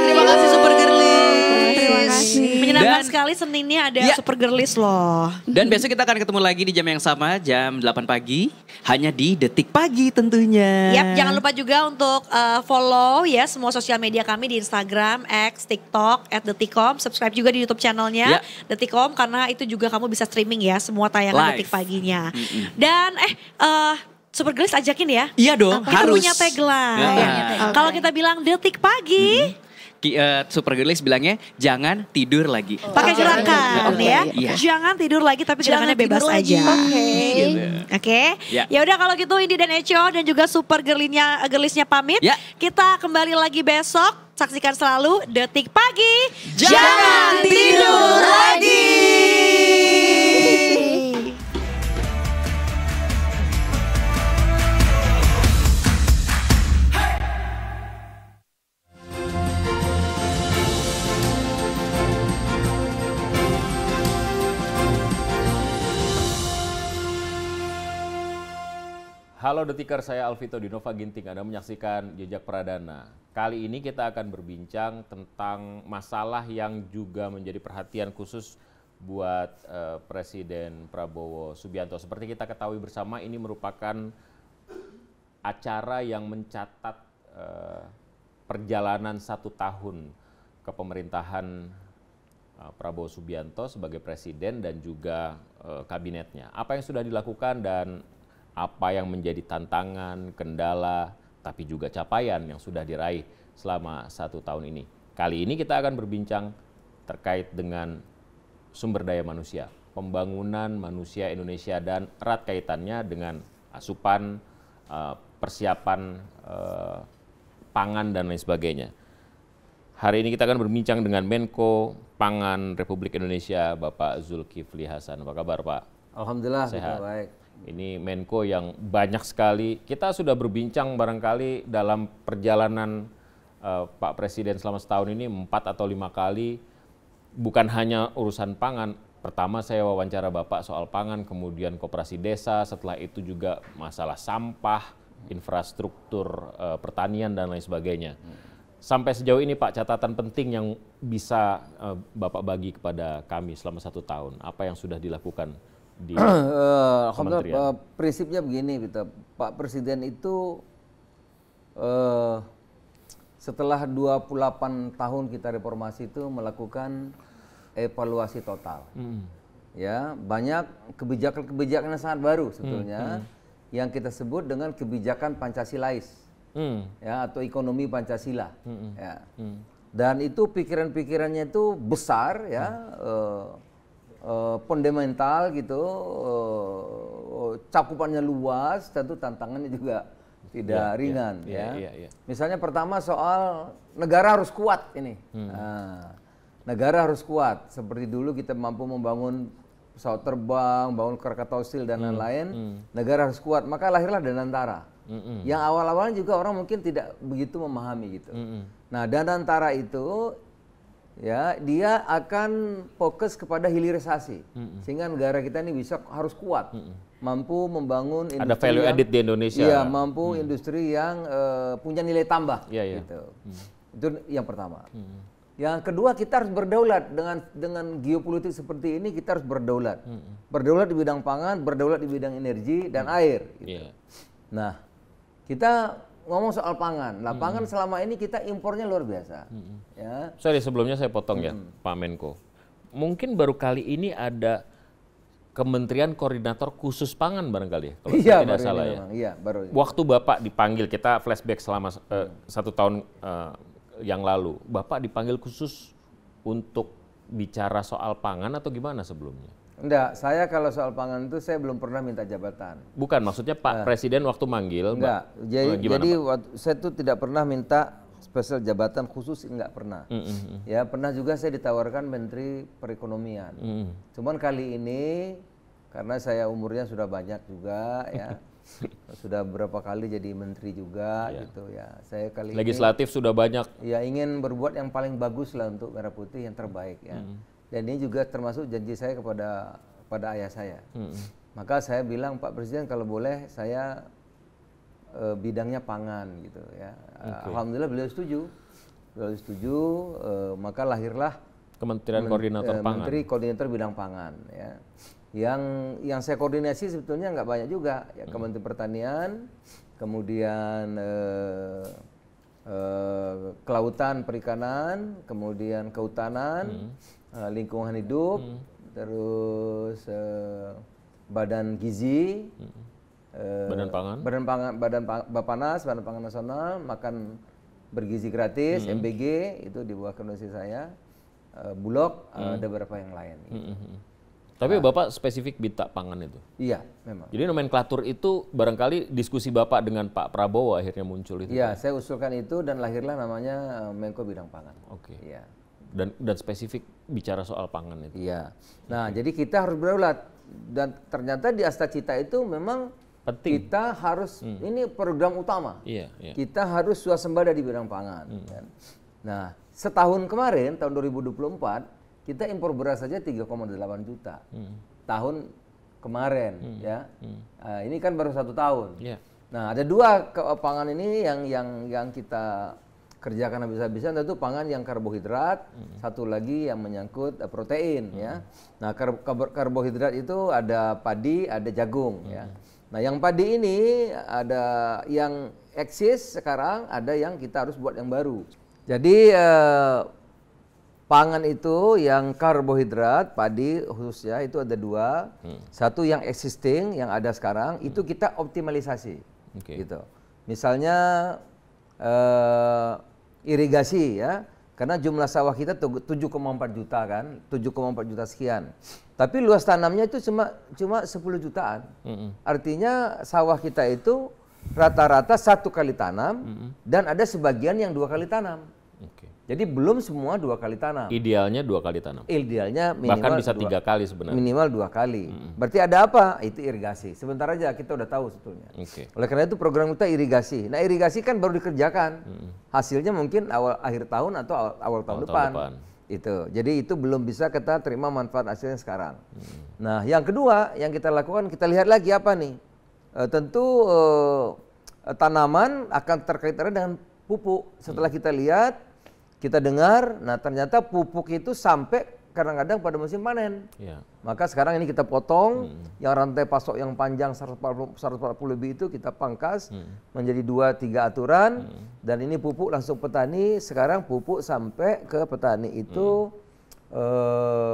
Terima kasih Super Girlies. Terima kasih. Menyenangkan sekali Seninnya ada Super Girlies loh. Dan besok kita akan ketemu lagi di jam yang sama, jam 8 pagi. Hanya di Detik Pagi tentunya. Jangan lupa juga untuk follow ya semua sosial media kami di Instagram, X, TikTok, @detikom. Subscribe juga di YouTube channelnya Detikom karena itu juga kamu bisa streaming ya semua tayangan Detik Paginya. Dan Super Girlies ajakin ya. Iya dong, kita harus. Punya tagline. Kalau kita bilang Detik Pagi. Super Girlies bilangnya jangan tidur lagi. Pakai gerakan ya. Jangan tidur lagi tapi gerakannya bebas aja. Oke. Ya udah kalau gitu Indi dan Eco dan juga Super Girlies-nya pamit. Kita kembali lagi besok. Saksikan selalu Detik Pagi. Jangan tidur lagi. Halo Detikers, saya Alvito Dinova Ginting. Anda menyaksikan Jejak Pradana. Kali ini kita akan berbincang tentang masalah yang juga menjadi perhatian khusus buat Presiden Prabowo Subianto. Seperti kita ketahui bersama, ini merupakan acara yang mencatat perjalanan 1 tahun kepemerintahan Prabowo Subianto sebagai presiden dan juga kabinetnya. Apa yang sudah dilakukan dan apa yang menjadi tantangan, kendala, tapi juga capaian yang sudah diraih selama 1 tahun ini. Kali ini kita akan berbincang terkait dengan sumber daya manusia, pembangunan manusia Indonesia dan erat kaitannya dengan asupan, persiapan pangan dan lain sebagainya. Hari ini kita akan berbincang dengan Menko Pangan Republik Indonesia, Bapak Zulkifli Hasan. Apa kabar Pak? Alhamdulillah, sehat. Baik. Ini Menko yang banyak sekali, kita sudah berbincang barangkali dalam perjalanan Pak Presiden selama setahun ini 4 atau 5 kali, bukan hanya urusan pangan. Pertama saya wawancara Bapak soal pangan, kemudian koperasi desa, setelah itu juga masalah sampah, infrastruktur pertanian dan lain sebagainya. Sampai sejauh ini Pak, catatan penting yang bisa Bapak bagi kepada kami selama 1 tahun, apa yang sudah dilakukan di kementerian? Prinsipnya begini, gitu. Pak Presiden itu setelah 28 tahun kita reformasi itu melakukan evaluasi total. Ya, banyak kebijakan-kebijakan yang sangat baru sebetulnya yang kita sebut dengan kebijakan Pancasilais, ya, atau ekonomi Pancasila. Ya. Dan itu pikiran-pikirannya itu besar, ya. Fundamental gitu, cakupannya luas, tentu tantangannya juga tidak ringan. Misalnya pertama soal negara harus kuat ini. Negara harus kuat, seperti dulu kita mampu membangun pesawat terbang, bangun Krakatau Steel dan lain-lain. Negara harus kuat, maka lahirlah Danantara. Yang awal-awalnya juga orang mungkin tidak begitu memahami gitu. Nah, Danantara itu ya dia akan fokus kepada hilirisasi, sehingga negara kita ini bisa harus kuat, mampu membangun industri, ada value added di Indonesia, ya, mampu industri yang punya nilai tambah, gitu. Itu yang pertama. Yang kedua, kita harus berdaulat dengan geopolitik seperti ini. Kita harus berdaulat, berdaulat di bidang pangan, berdaulat di bidang energi dan air. Gitu. Nah, kita ngomong soal pangan. Nah, pangan selama ini kita impornya luar biasa. Ya. Sorry, sebelumnya saya potong ya, Pak Menko. mungkin baru kali ini ada Kementerian Koordinator Khusus Pangan barangkali ya, kalau iya, tidak salah ya. Iya, baru. Waktu Bapak dipanggil, kita flashback selama 1 tahun yang lalu, Bapak dipanggil khusus untuk bicara soal pangan atau gimana sebelumnya? Enggak, saya kalau soal pangan itu saya belum pernah minta jabatan. Bukan, maksudnya Pak Presiden waktu manggil. Enggak, jadi saya tuh tidak pernah minta spesial jabatan khusus, enggak pernah. Ya, pernah juga saya ditawarkan Menteri Perekonomian. Cuman kali ini karena saya umurnya sudah banyak juga ya. Sudah berapa kali jadi menteri juga gitu ya. Saya kali legislatif ini, sudah banyak. Ya, ingin berbuat yang paling bagus lah untuk Merah Putih, yang terbaik ya. Dan ini juga termasuk janji saya kepada ayah saya. Maka saya bilang, Pak Presiden kalau boleh saya bidangnya pangan gitu ya. Alhamdulillah beliau setuju. Maka lahirlah Kementerian Koordinator Pangan. Menteri Koordinator Bidang Pangan ya. Yang saya koordinasi sebetulnya nggak banyak juga ya, Kementerian Pertanian, kemudian Kelautan Perikanan, kemudian Kehutanan, Lingkungan Hidup, terus Badan Gizi, Badan Pangan, Bappenas, Badan Pangan Nasional, Makan Bergizi Gratis, MBG itu di bawah koordinasi saya, Bulog, ada beberapa yang lain. Gitu. Tapi Bapak spesifik minta pangan itu? Iya, memang. Jadi nomenklatur itu barangkali diskusi Bapak dengan Pak Prabowo akhirnya muncul itu? Iya, saya usulkan itu dan lahirlah namanya Menko Bidang Pangan. Oke. Iya. Dan spesifik bicara soal pangan itu? Iya. Nah, jadi kita harus berdaulat. Dan ternyata di Astacita itu memang penting. Kita harus, ini program utama. Iya. Kita harus swasembada di bidang pangan. Nah, setahun kemarin, tahun 2024, kita impor beras saja 3,8 juta tahun kemarin ya. Ini kan baru 1 tahun. Nah, ada 2 pangan ini yang kita kerjakan habis-habisan, tentu pangan yang karbohidrat, satu lagi yang menyangkut protein ya. Nah, karbohidrat itu ada padi, ada jagung ya. Nah, yang padi ini ada yang eksis sekarang, ada yang kita harus buat yang baru. Jadi pangan itu yang karbohidrat, padi khususnya itu ada 2. Satu yang existing, yang ada sekarang, itu kita optimalisasi. Gitu. Misalnya irigasi ya, karena jumlah sawah kita 7,4 juta kan, 7,4 juta sekian. Tapi luas tanamnya itu cuma 10 jutaan. Artinya sawah kita itu rata-rata 1 kali tanam dan ada sebagian yang 2 kali tanam. Jadi belum semua 2 kali tanam. Idealnya 2 kali tanam. Idealnya minimal bahkan bisa 3 kali sebenarnya. Minimal 2 kali. Berarti ada apa? Itu irigasi. Sebentar aja kita udah tahu sebetulnya. Oleh karena itu program kita irigasi. Nah, irigasi kan baru dikerjakan. Hasilnya mungkin akhir tahun atau awal tahun depan. Itu. Jadi itu belum bisa kita terima manfaat hasilnya sekarang. Nah, yang kedua yang kita lakukan, kita lihat lagi apa nih? Tentu tanaman akan terkait dengan pupuk. Setelah kita lihat, kita dengar, nah ternyata pupuk itu sampai kadang-kadang pada musim panen. Maka sekarang ini kita potong, yang rantai pasok yang panjang 140 lebih itu kita pangkas menjadi 2-3 aturan, dan ini pupuk langsung petani. Sekarang pupuk sampai ke petani itu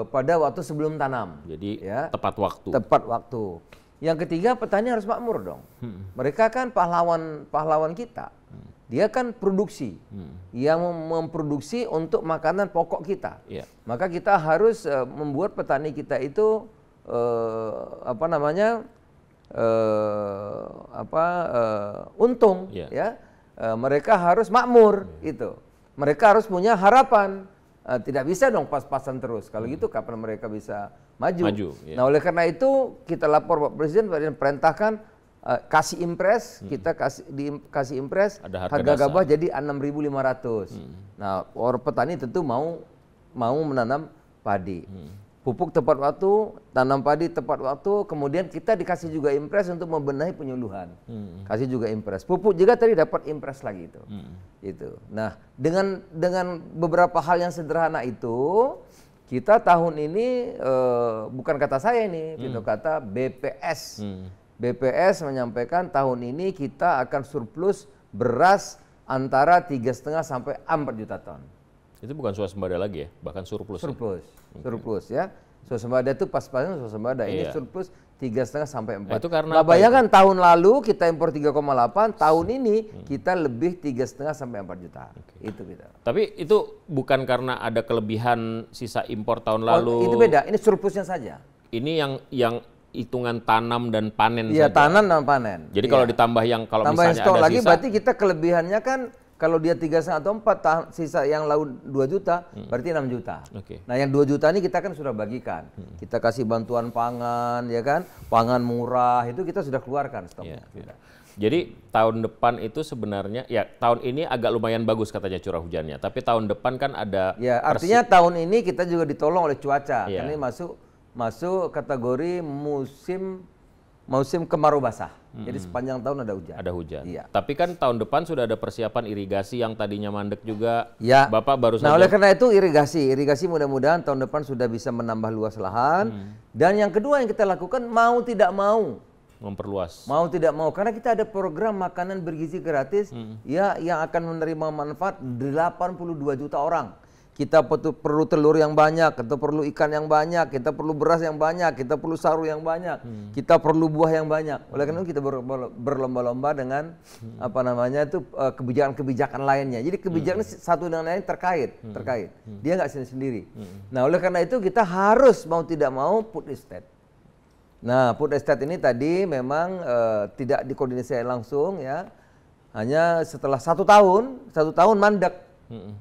pada waktu sebelum tanam. Jadi ya, tepat waktu. Tepat waktu. Yang ketiga, petani harus makmur dong. Mereka kan pahlawan kita. Dia kan produksi, yang memproduksi untuk makanan pokok kita. Maka kita harus membuat petani kita itu untung, ya. Mereka harus makmur itu. Mereka harus punya harapan. Tidak bisa dong pas-pasan terus. Kalau gitu kapan mereka bisa maju? Nah, oleh karena itu kita lapor Pak Presiden perintahkan. Kasih impres, kita kasih impres, harga gabah jadi 6.500. Nah, orang petani tentu mau menanam padi. Pupuk tepat waktu, tanam padi tepat waktu, kemudian kita dikasih juga impres untuk membenahi penyuluhan. Kasih juga impres. Pupuk juga tadi dapat impres lagi itu. Itu. Nah, dengan beberapa hal yang sederhana itu, kita tahun ini bukan kata saya ini, itu kata BPS. BPS menyampaikan tahun ini kita akan surplus beras antara 3,5 sampai 4 juta ton. Itu bukan swasembada lagi ya, bahkan surplus. Surplus ya. Swasembada itu pas-pasan swasembada. Ini surplus 3,5 sampai 4. Itu karena bayangkan tahun lalu kita impor 3,8, tahun ini kita lebih 3,5 sampai 4 juta. Itu kita. Tapi itu bukan karena ada kelebihan sisa impor tahun lalu. Itu beda, ini surplusnya saja. Ini yang hitungan tanam dan panen saja. Iya, tanam dan panen. Jadi kalau ditambah yang kalau misalnya stok ada lagi sisa, berarti kita kelebihannya kan kalau dia 3,5 atau 4, sisa yang lalu 2 juta, berarti 6 juta. Nah yang 2 juta ini kita kan sudah bagikan. Kita kasih bantuan pangan, ya kan, pangan murah, itu kita sudah keluarkan stoknya. Jadi tahun depan itu sebenarnya, ya tahun ini agak lumayan bagus katanya curah hujannya. Tapi tahun depan kan ada... Ya artinya tahun ini kita juga ditolong oleh cuaca. Karena ini masuk kategori musim kemarau basah. Jadi sepanjang tahun ada hujan. Ada hujan. Tapi kan tahun depan sudah ada persiapan irigasi yang tadinya mandek juga. Bapak baru saja. Nah oleh karena itu irigasi mudah-mudahan tahun depan sudah bisa menambah luas lahan. Dan yang kedua yang kita lakukan mau tidak mau. Memperluas. Mau tidak mau karena kita ada program makanan bergizi gratis ya yang akan menerima manfaat 82 juta orang. Kita perlu telur yang banyak, kita perlu ikan yang banyak, kita perlu beras yang banyak, kita perlu saru yang banyak, kita perlu buah yang banyak. Oleh karena itu kita berlomba-lomba dengan kebijakan-kebijakan lainnya. Jadi kebijakan satu dengan lain terkait. Dia nggak sendiri. Nah, oleh karena itu kita harus mau tidak mau food estate. Nah, food estate ini tadi memang tidak dikoordinasikan langsung ya. Hanya setelah 1 tahun mandek.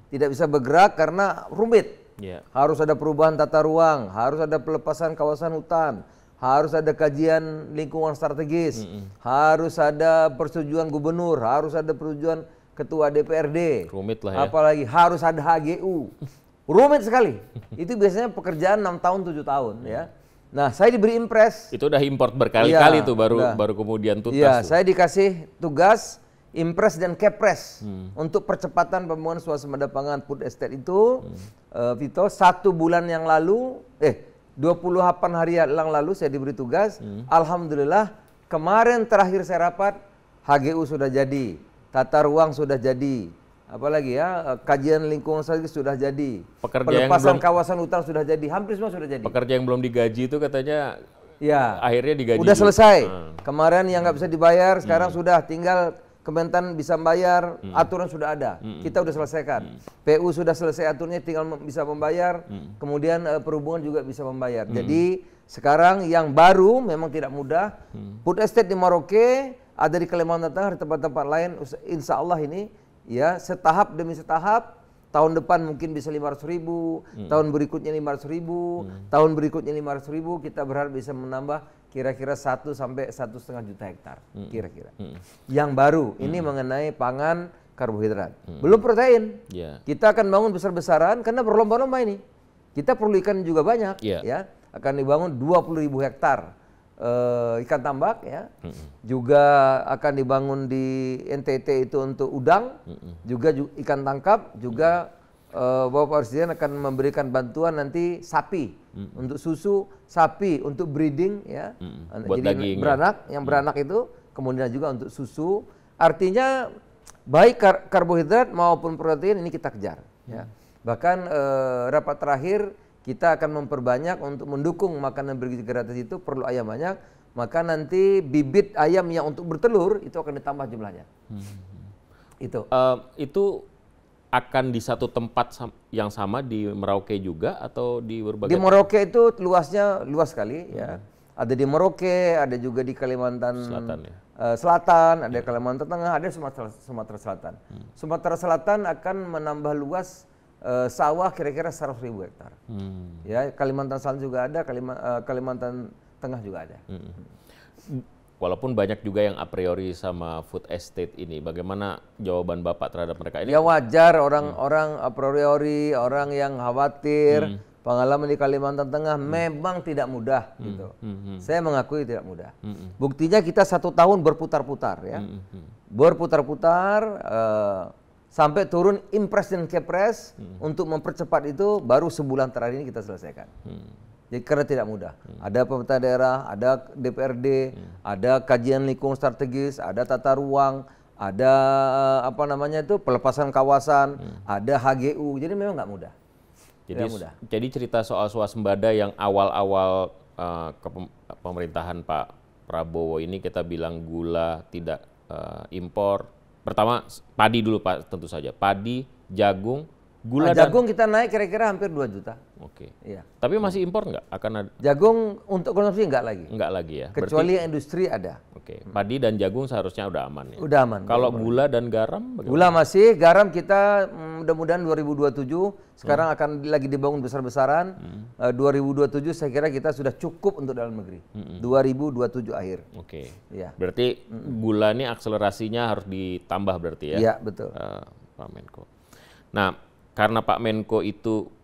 Tidak bisa bergerak karena rumit. Harus ada perubahan tata ruang, harus ada pelepasan kawasan hutan, harus ada kajian lingkungan strategis, harus ada persetujuan gubernur, harus ada persetujuan ketua DPRD. Rumit lah ya. Apalagi harus ada HGU. Rumit sekali. Itu biasanya pekerjaan 6 tahun, 7 tahun ya. Nah, saya diberi impres. Itu udah import berkali-kali tuh baru kemudian tuntas. Iya, saya dikasih tugas impres dan kepres untuk percepatan pembangunan swasembada pangan food estate itu, Vito, 1 bulan yang lalu, 28 hari yang lalu saya diberi tugas. Alhamdulillah kemarin terakhir saya rapat, HGU sudah jadi, tata ruang sudah jadi, apalagi ya kajian lingkungan strategis sudah jadi, pelepasan kawasan hutan sudah jadi, hampir semua sudah jadi. Pekerja yang belum digaji itu katanya, akhirnya digaji. Udah selesai. Kemarin yang nggak bisa dibayar, sekarang sudah tinggal Kementan bisa membayar, aturan sudah ada, kita udah selesaikan. PU sudah selesai aturannya, tinggal bisa membayar, kemudian perhubungan juga bisa membayar. Jadi sekarang yang baru memang tidak mudah, food estate di Merauke, ada di Kalimantan Tengah, di tempat-tempat lain, insya Allah ini ya setahap demi setahap, tahun depan mungkin bisa 500.000, tahun berikutnya 500.000, tahun berikutnya 500.000, kita berharap bisa menambah kira-kira 1 sampai 1,5 juta hektar kira-kira. Yang baru ini mengenai pangan karbohidrat, belum protein. Kita akan bangun besar-besaran karena berlomba-lomba ini. Kita perlu ikan juga banyak, ya. Akan dibangun 20.000 hektar ikan tambak, ya. Juga akan dibangun di NTT itu untuk udang, juga ikan tangkap, juga Bapak Presiden akan memberikan bantuan nanti sapi untuk susu, sapi untuk breeding ya. Buat jadi daging, beranak, yang beranak itu kemudian juga untuk susu. Artinya baik karbohidrat maupun protein ini kita kejar ya. Bahkan rapat terakhir kita akan memperbanyak untuk mendukung makanan bergizi gratis itu, perlu ayam banyak, maka nanti bibit ayam yang untuk bertelur itu akan ditambah jumlahnya. Itu akan di satu tempat yang sama di Merauke juga atau di berbagai? Di Merauke itu luasnya luas sekali ya. Ada di Merauke, ada juga di Kalimantan Selatan, Selatan, ada Kalimantan Tengah, ada Sumatera Selatan. Sumatera Selatan akan menambah luas sawah kira-kira 100.000 hektar. Ya, Kalimantan Selatan juga ada, Kalimantan Tengah juga ada. Walaupun banyak juga yang a priori sama food estate ini, bagaimana jawaban Bapak terhadap mereka ini? Ya wajar orang-orang a priori, orang yang khawatir, pengalaman di Kalimantan Tengah memang tidak mudah gitu. Saya mengakui tidak mudah. Buktinya kita 1 tahun berputar-putar ya. Berputar-putar sampai turun impres dan kepres untuk mempercepat itu, baru sebulan terakhir ini kita selesaikan. Jadi karena tidak mudah. Ada pemerintah daerah, ada DPRD, ada kajian lingkungan strategis, ada tata ruang, ada apa namanya itu pelepasan kawasan, ada HGU. Jadi memang nggak mudah. Jadi cerita soal swasembada yang awal-awal pemerintahan Pak Prabowo ini kita bilang gula tidak impor. Pertama padi dulu Pak, tentu saja. Padi, jagung, gula jagung kita naik kira-kira hampir 2 juta. Oke. Iya. Tapi masih impor nggak? Akan ada? Jagung untuk konsumsi nggak lagi. Nggak lagi ya. Kecuali yang industri ada. Oke. Padi dan jagung seharusnya udah aman ya. Udah aman. Kalau gula dan garam bagaimana? Gula masih, garam kita mudah-mudahan 2027 sekarang akan lagi dibangun besar-besaran. 2027 saya kira kita sudah cukup untuk dalam negeri. 2027 akhir. Oke. Ya. Berarti gula ini akselerasinya harus ditambah berarti ya? Iya, betul. Pak Menko. Nah, karena Pak Menko itu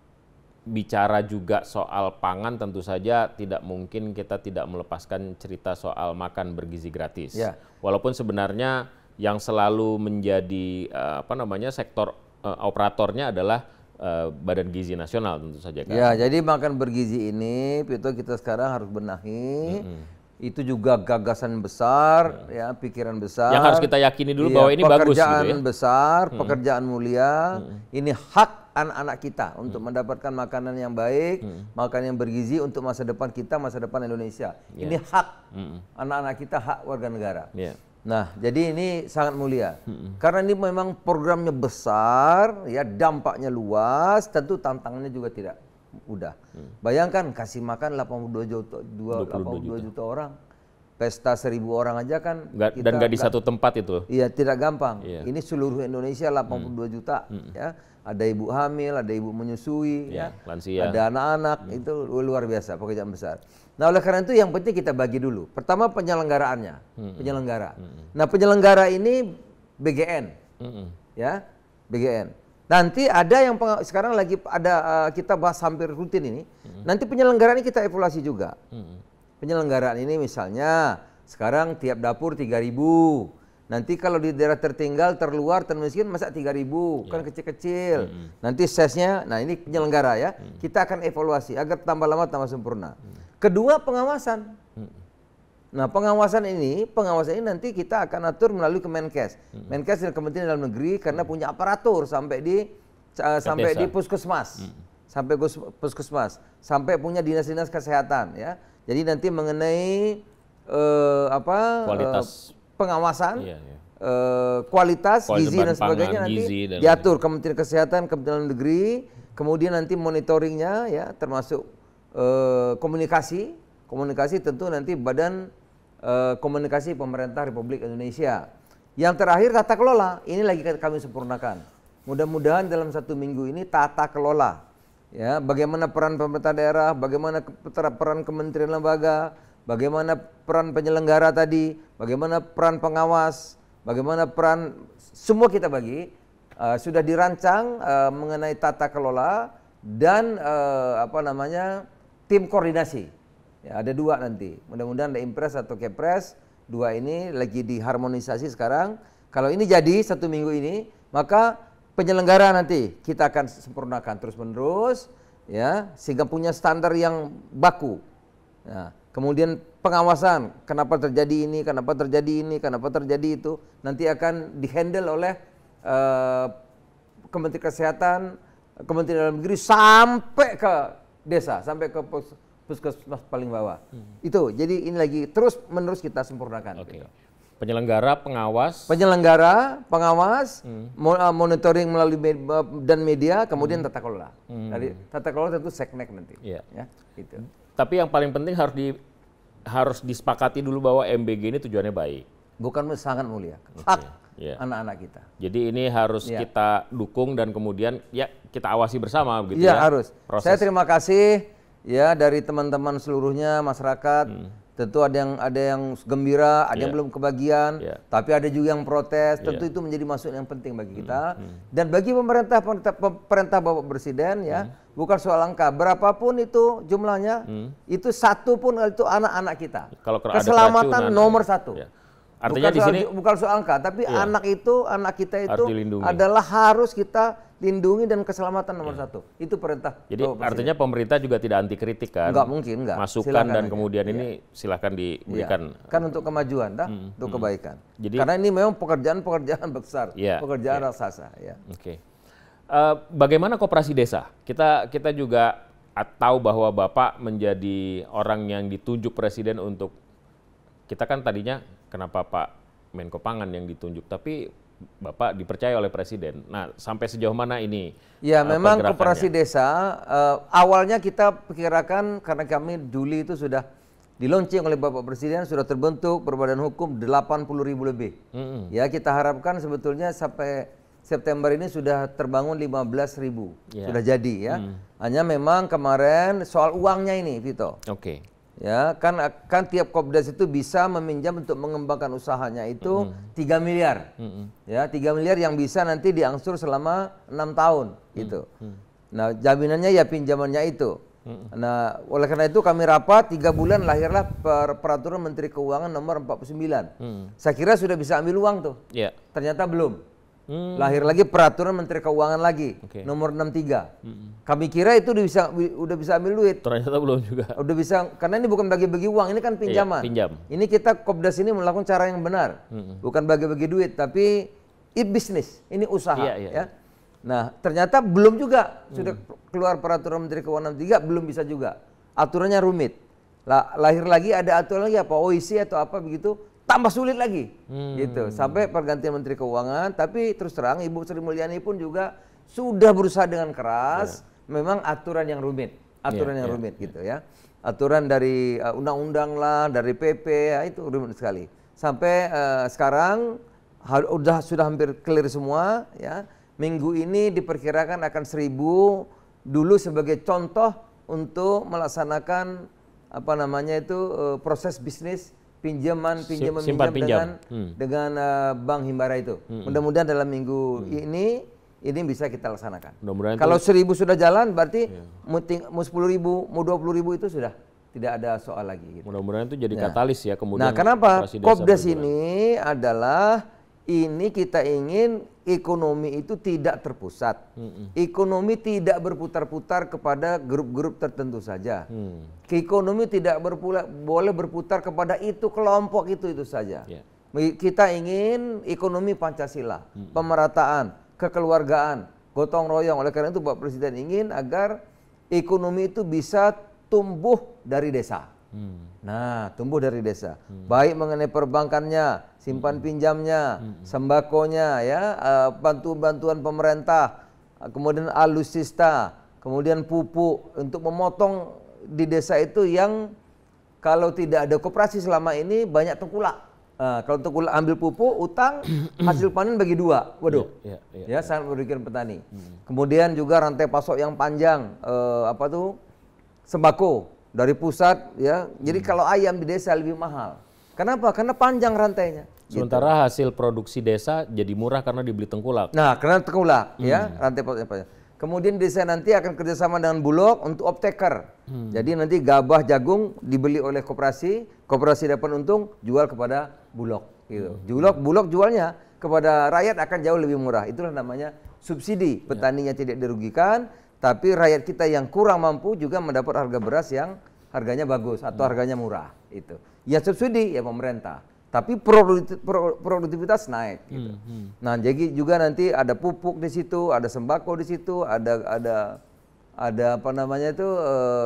bicara juga soal pangan, tentu saja tidak mungkin kita tidak melepaskan cerita soal makan bergizi gratis. Ya. Walaupun sebenarnya yang selalu menjadi sektor operatornya adalah Badan Gizi Nasional tentu saja kan. Ya, jadi makan bergizi ini kita sekarang harus benahi. Itu juga gagasan besar, ya, pikiran besar. Yang harus kita yakini dulu bahwa ini bagus gitu ya. Pekerjaan besar, pekerjaan mulia. Ini hak anak-anak kita untuk mendapatkan makanan yang baik, makanan yang bergizi untuk masa depan kita, masa depan Indonesia. Ini hak anak-anak kita, hak warga negara. Nah, jadi ini sangat mulia. Karena ini memang programnya besar, ya, dampaknya luas, tentu tantangannya juga tidak mudah. Bayangkan kasih makan 82 juta orang. Pesta 1.000 orang aja kan. Dan nggak di satu tempat itu. Iya, tidak gampang. Ini seluruh Indonesia 82 juta. Ya, ada ibu hamil, ada ibu menyusui, ya, lansia, ada anak. Itu luar biasa, pekerjaan besar. Nah, oleh karena itu yang penting kita bagi dulu. Pertama penyelenggaraannya, penyelenggara. Nah, penyelenggara ini BGN, ya, BGN. Nanti ada yang sekarang lagi ada kita bahas hampir rutin ini. Nanti penyelenggaraan ini kita evaluasi juga. Penyelenggaraan ini misalnya sekarang tiap dapur 3.000. Nanti kalau di daerah tertinggal, terluar, termiskin masa 3.000, kan kecil-kecil. Nanti sesnya, nah ini penyelenggara ya. Kita akan evaluasi agar tambah lama tambah sempurna. Kedua, pengawasan. Nah, pengawasan ini nanti kita akan atur melalui Kemenkes. Menkes dan Kementerian Dalam Negeri karena punya aparatur sampai di puskesmas. Sampai puskesmas, sampai punya dinas-dinas kesehatan ya. Jadi nanti mengenai kualitas pengawasan, kualitas gizi dan sebagainya nanti diatur Kementerian Kesehatan, Kementerian Dalam Negeri, kemudian nanti monitoringnya ya, termasuk komunikasi tentu nanti Badan Komunikasi Pemerintah Republik Indonesia. Yang terakhir tata kelola, ini lagi kami sempurnakan. Mudah-mudahan dalam 1 minggu ini tata kelola, ya, bagaimana peran pemerintah daerah, bagaimana peran kementerian lembaga, bagaimana peran penyelenggara tadi, bagaimana peran pengawas, bagaimana peran semua kita bagi. Sudah dirancang mengenai tata kelola dan tim koordinasi. Ya, ada 2 nanti, mudah-mudahan ada Impres atau Kepres, 2 ini lagi diharmonisasi sekarang. Kalau ini jadi 1 minggu ini, maka penyelenggara nanti kita akan sempurnakan terus-menerus, ya, sehingga punya standar yang baku. Nah, kemudian pengawasan, kenapa terjadi ini, kenapa terjadi ini, kenapa terjadi itu, nanti akan dihandle oleh Kementerian Kesehatan, Kementerian Dalam Negeri sampai ke desa, sampai ke puskesmas paling bawah. Itu, jadi ini lagi terus-menerus kita sempurnakan. Gitu. Penyelenggara, pengawas, monitoring melalui media, kemudian tata kelola. Dari tata kelola tentu seknek nanti. Ya, gitu. Tapi yang paling penting harus disepakati dulu bahwa MBG ini tujuannya baik. Bukan, sangat mulia. Hak anak-anak kita. Jadi ini harus kita dukung dan kemudian ya kita awasi bersama begitu ya. Iya, harus. Saya terima kasih ya dari teman-teman seluruhnya masyarakat. Tentu ada yang gembira, ada yang belum kebagian, tapi ada juga yang protes. Tentu itu menjadi masukan yang penting bagi kita. Dan bagi pemerintah Bapak Presiden ya, bukan soal angka, berapapun itu jumlahnya, itu satu pun itu anak-anak kita. Kalau keselamatan nomor 1. Artinya bukan soal angka, tapi anak kita itu adalah harus kita lindungi dan keselamatan nomor satu. Itu perintah. Jadi artinya pemerintah juga tidak anti kritik kan? Enggak mungkin, enggak. Masukan silakan dan aja. kemudian ini silahkan diberikan. Kan untuk kemajuan, untuk kebaikan. Jadi, karena ini memang pekerjaan besar, pekerjaan raksasa. Ya. Oke. Bagaimana koperasi desa? Kita juga tahu bahwa Bapak menjadi orang yang ditunjuk Presiden untuk, kita kan tadinya kenapa Pak Menko Pangan yang ditunjuk, tapi Bapak dipercaya oleh Presiden. Nah, sampai sejauh mana ini? Ya, memang koperasi desa awalnya kita perkirakan karena kami Juli itu sudah di-launching oleh Bapak Presiden, sudah terbentuk berbadan hukum 80.000 lebih. Ya, kita harapkan sebetulnya sampai September ini sudah terbangun 15.000. Sudah jadi ya. Hanya memang kemarin soal uangnya ini, Vito. Oke. Ya, kan tiap Kopdas itu bisa meminjam untuk mengembangkan usahanya itu 3 miliar. Ya, 3 miliar yang bisa nanti diangsur selama 6 tahun gitu. Nah, jaminannya ya pinjamannya itu. Nah, oleh karena itu kami rapat 3 bulan lahirlah peraturan Menteri Keuangan nomor 49. Saya kira sudah bisa ambil uang tuh. Ternyata belum. Lahir lagi peraturan Menteri Keuangan lagi nomor 63. Kami kira itu udah bisa ambil duit. Ternyata belum juga. Udah bisa, karena ini bukan bagi-bagi uang, ini kan pinjaman. Pinjam. Ini kita Kopdas ini melakukan cara yang benar, bukan bagi-bagi duit, tapi bisnis, ini usaha. Ya. Nah, ternyata belum juga, sudah keluar peraturan Menteri Keuangan 63 belum bisa juga. Aturannya rumit. Lahir lagi ada aturan lagi apa OIC atau apa begitu. Tambah sulit lagi, gitu. Sampai pergantian Menteri Keuangan, tapi terus terang Ibu Sri Mulyani pun juga sudah berusaha dengan keras. Memang aturan yang rumit, gitu ya. Aturan dari undang-undang lah, dari PP, ya, itu rumit sekali. Sampai sekarang sudah hampir clear semua, ya. Minggu ini diperkirakan akan 1.000 dulu sebagai contoh untuk melaksanakan proses bisnis pinjam dengan Bank Himbara itu. Mudah-mudahan dalam minggu ini bisa kita laksanakan. Kalau 1.000 sudah jalan, berarti mau 10.000, mau 20.000 itu sudah tidak ada soal lagi. Gitu. Mudah-mudahan itu jadi katalis ya kemudian. Nah, kenapa Kopdas ini adalah kita ingin ekonomi itu tidak terpusat. Ekonomi tidak berputar-putar kepada grup-grup tertentu saja. Ekonomi tidak boleh berputar kepada itu kelompok itu saja. Kita ingin ekonomi Pancasila, pemerataan, kekeluargaan, gotong royong. Oleh karena itu Bapak Presiden ingin agar ekonomi itu bisa tumbuh dari desa. Nah, tumbuh dari desa. Baik mengenai perbankannya, simpan pinjamnya, sembakonya, ya, bantuan pemerintah, kemudian alutsista, kemudian pupuk untuk memotong di desa itu yang kalau tidak ada koperasi selama ini banyak tengkulak. Kalau tengkulak ambil pupuk, utang, hasil panen bagi 2. Waduh, ya sangat merugikan petani. Kemudian juga rantai pasok yang panjang, sembako. Dari pusat, ya. Jadi kalau ayam di desa lebih mahal. Kenapa? Karena panjang rantainya. Sementara hasil produksi desa jadi murah karena dibeli tengkulak. Nah, karena tengkulak, ya, rantai pasok. Kemudian desa nanti akan kerjasama dengan Bulog untuk off-taker. Jadi nanti gabah, jagung dibeli oleh koperasi dapat untung, jual kepada Bulog. Gitu. Bulog jualnya kepada rakyat akan jauh lebih murah. Itulah namanya subsidi. Petaninya tidak dirugikan. Tapi rakyat kita yang kurang mampu juga mendapat harga beras yang harganya bagus atau harganya murah. Itu. Ya subsidi ya pemerintah. Tapi produktivitas naik. Gitu. Nah, jadi juga nanti ada pupuk di situ, ada sembako di situ, ada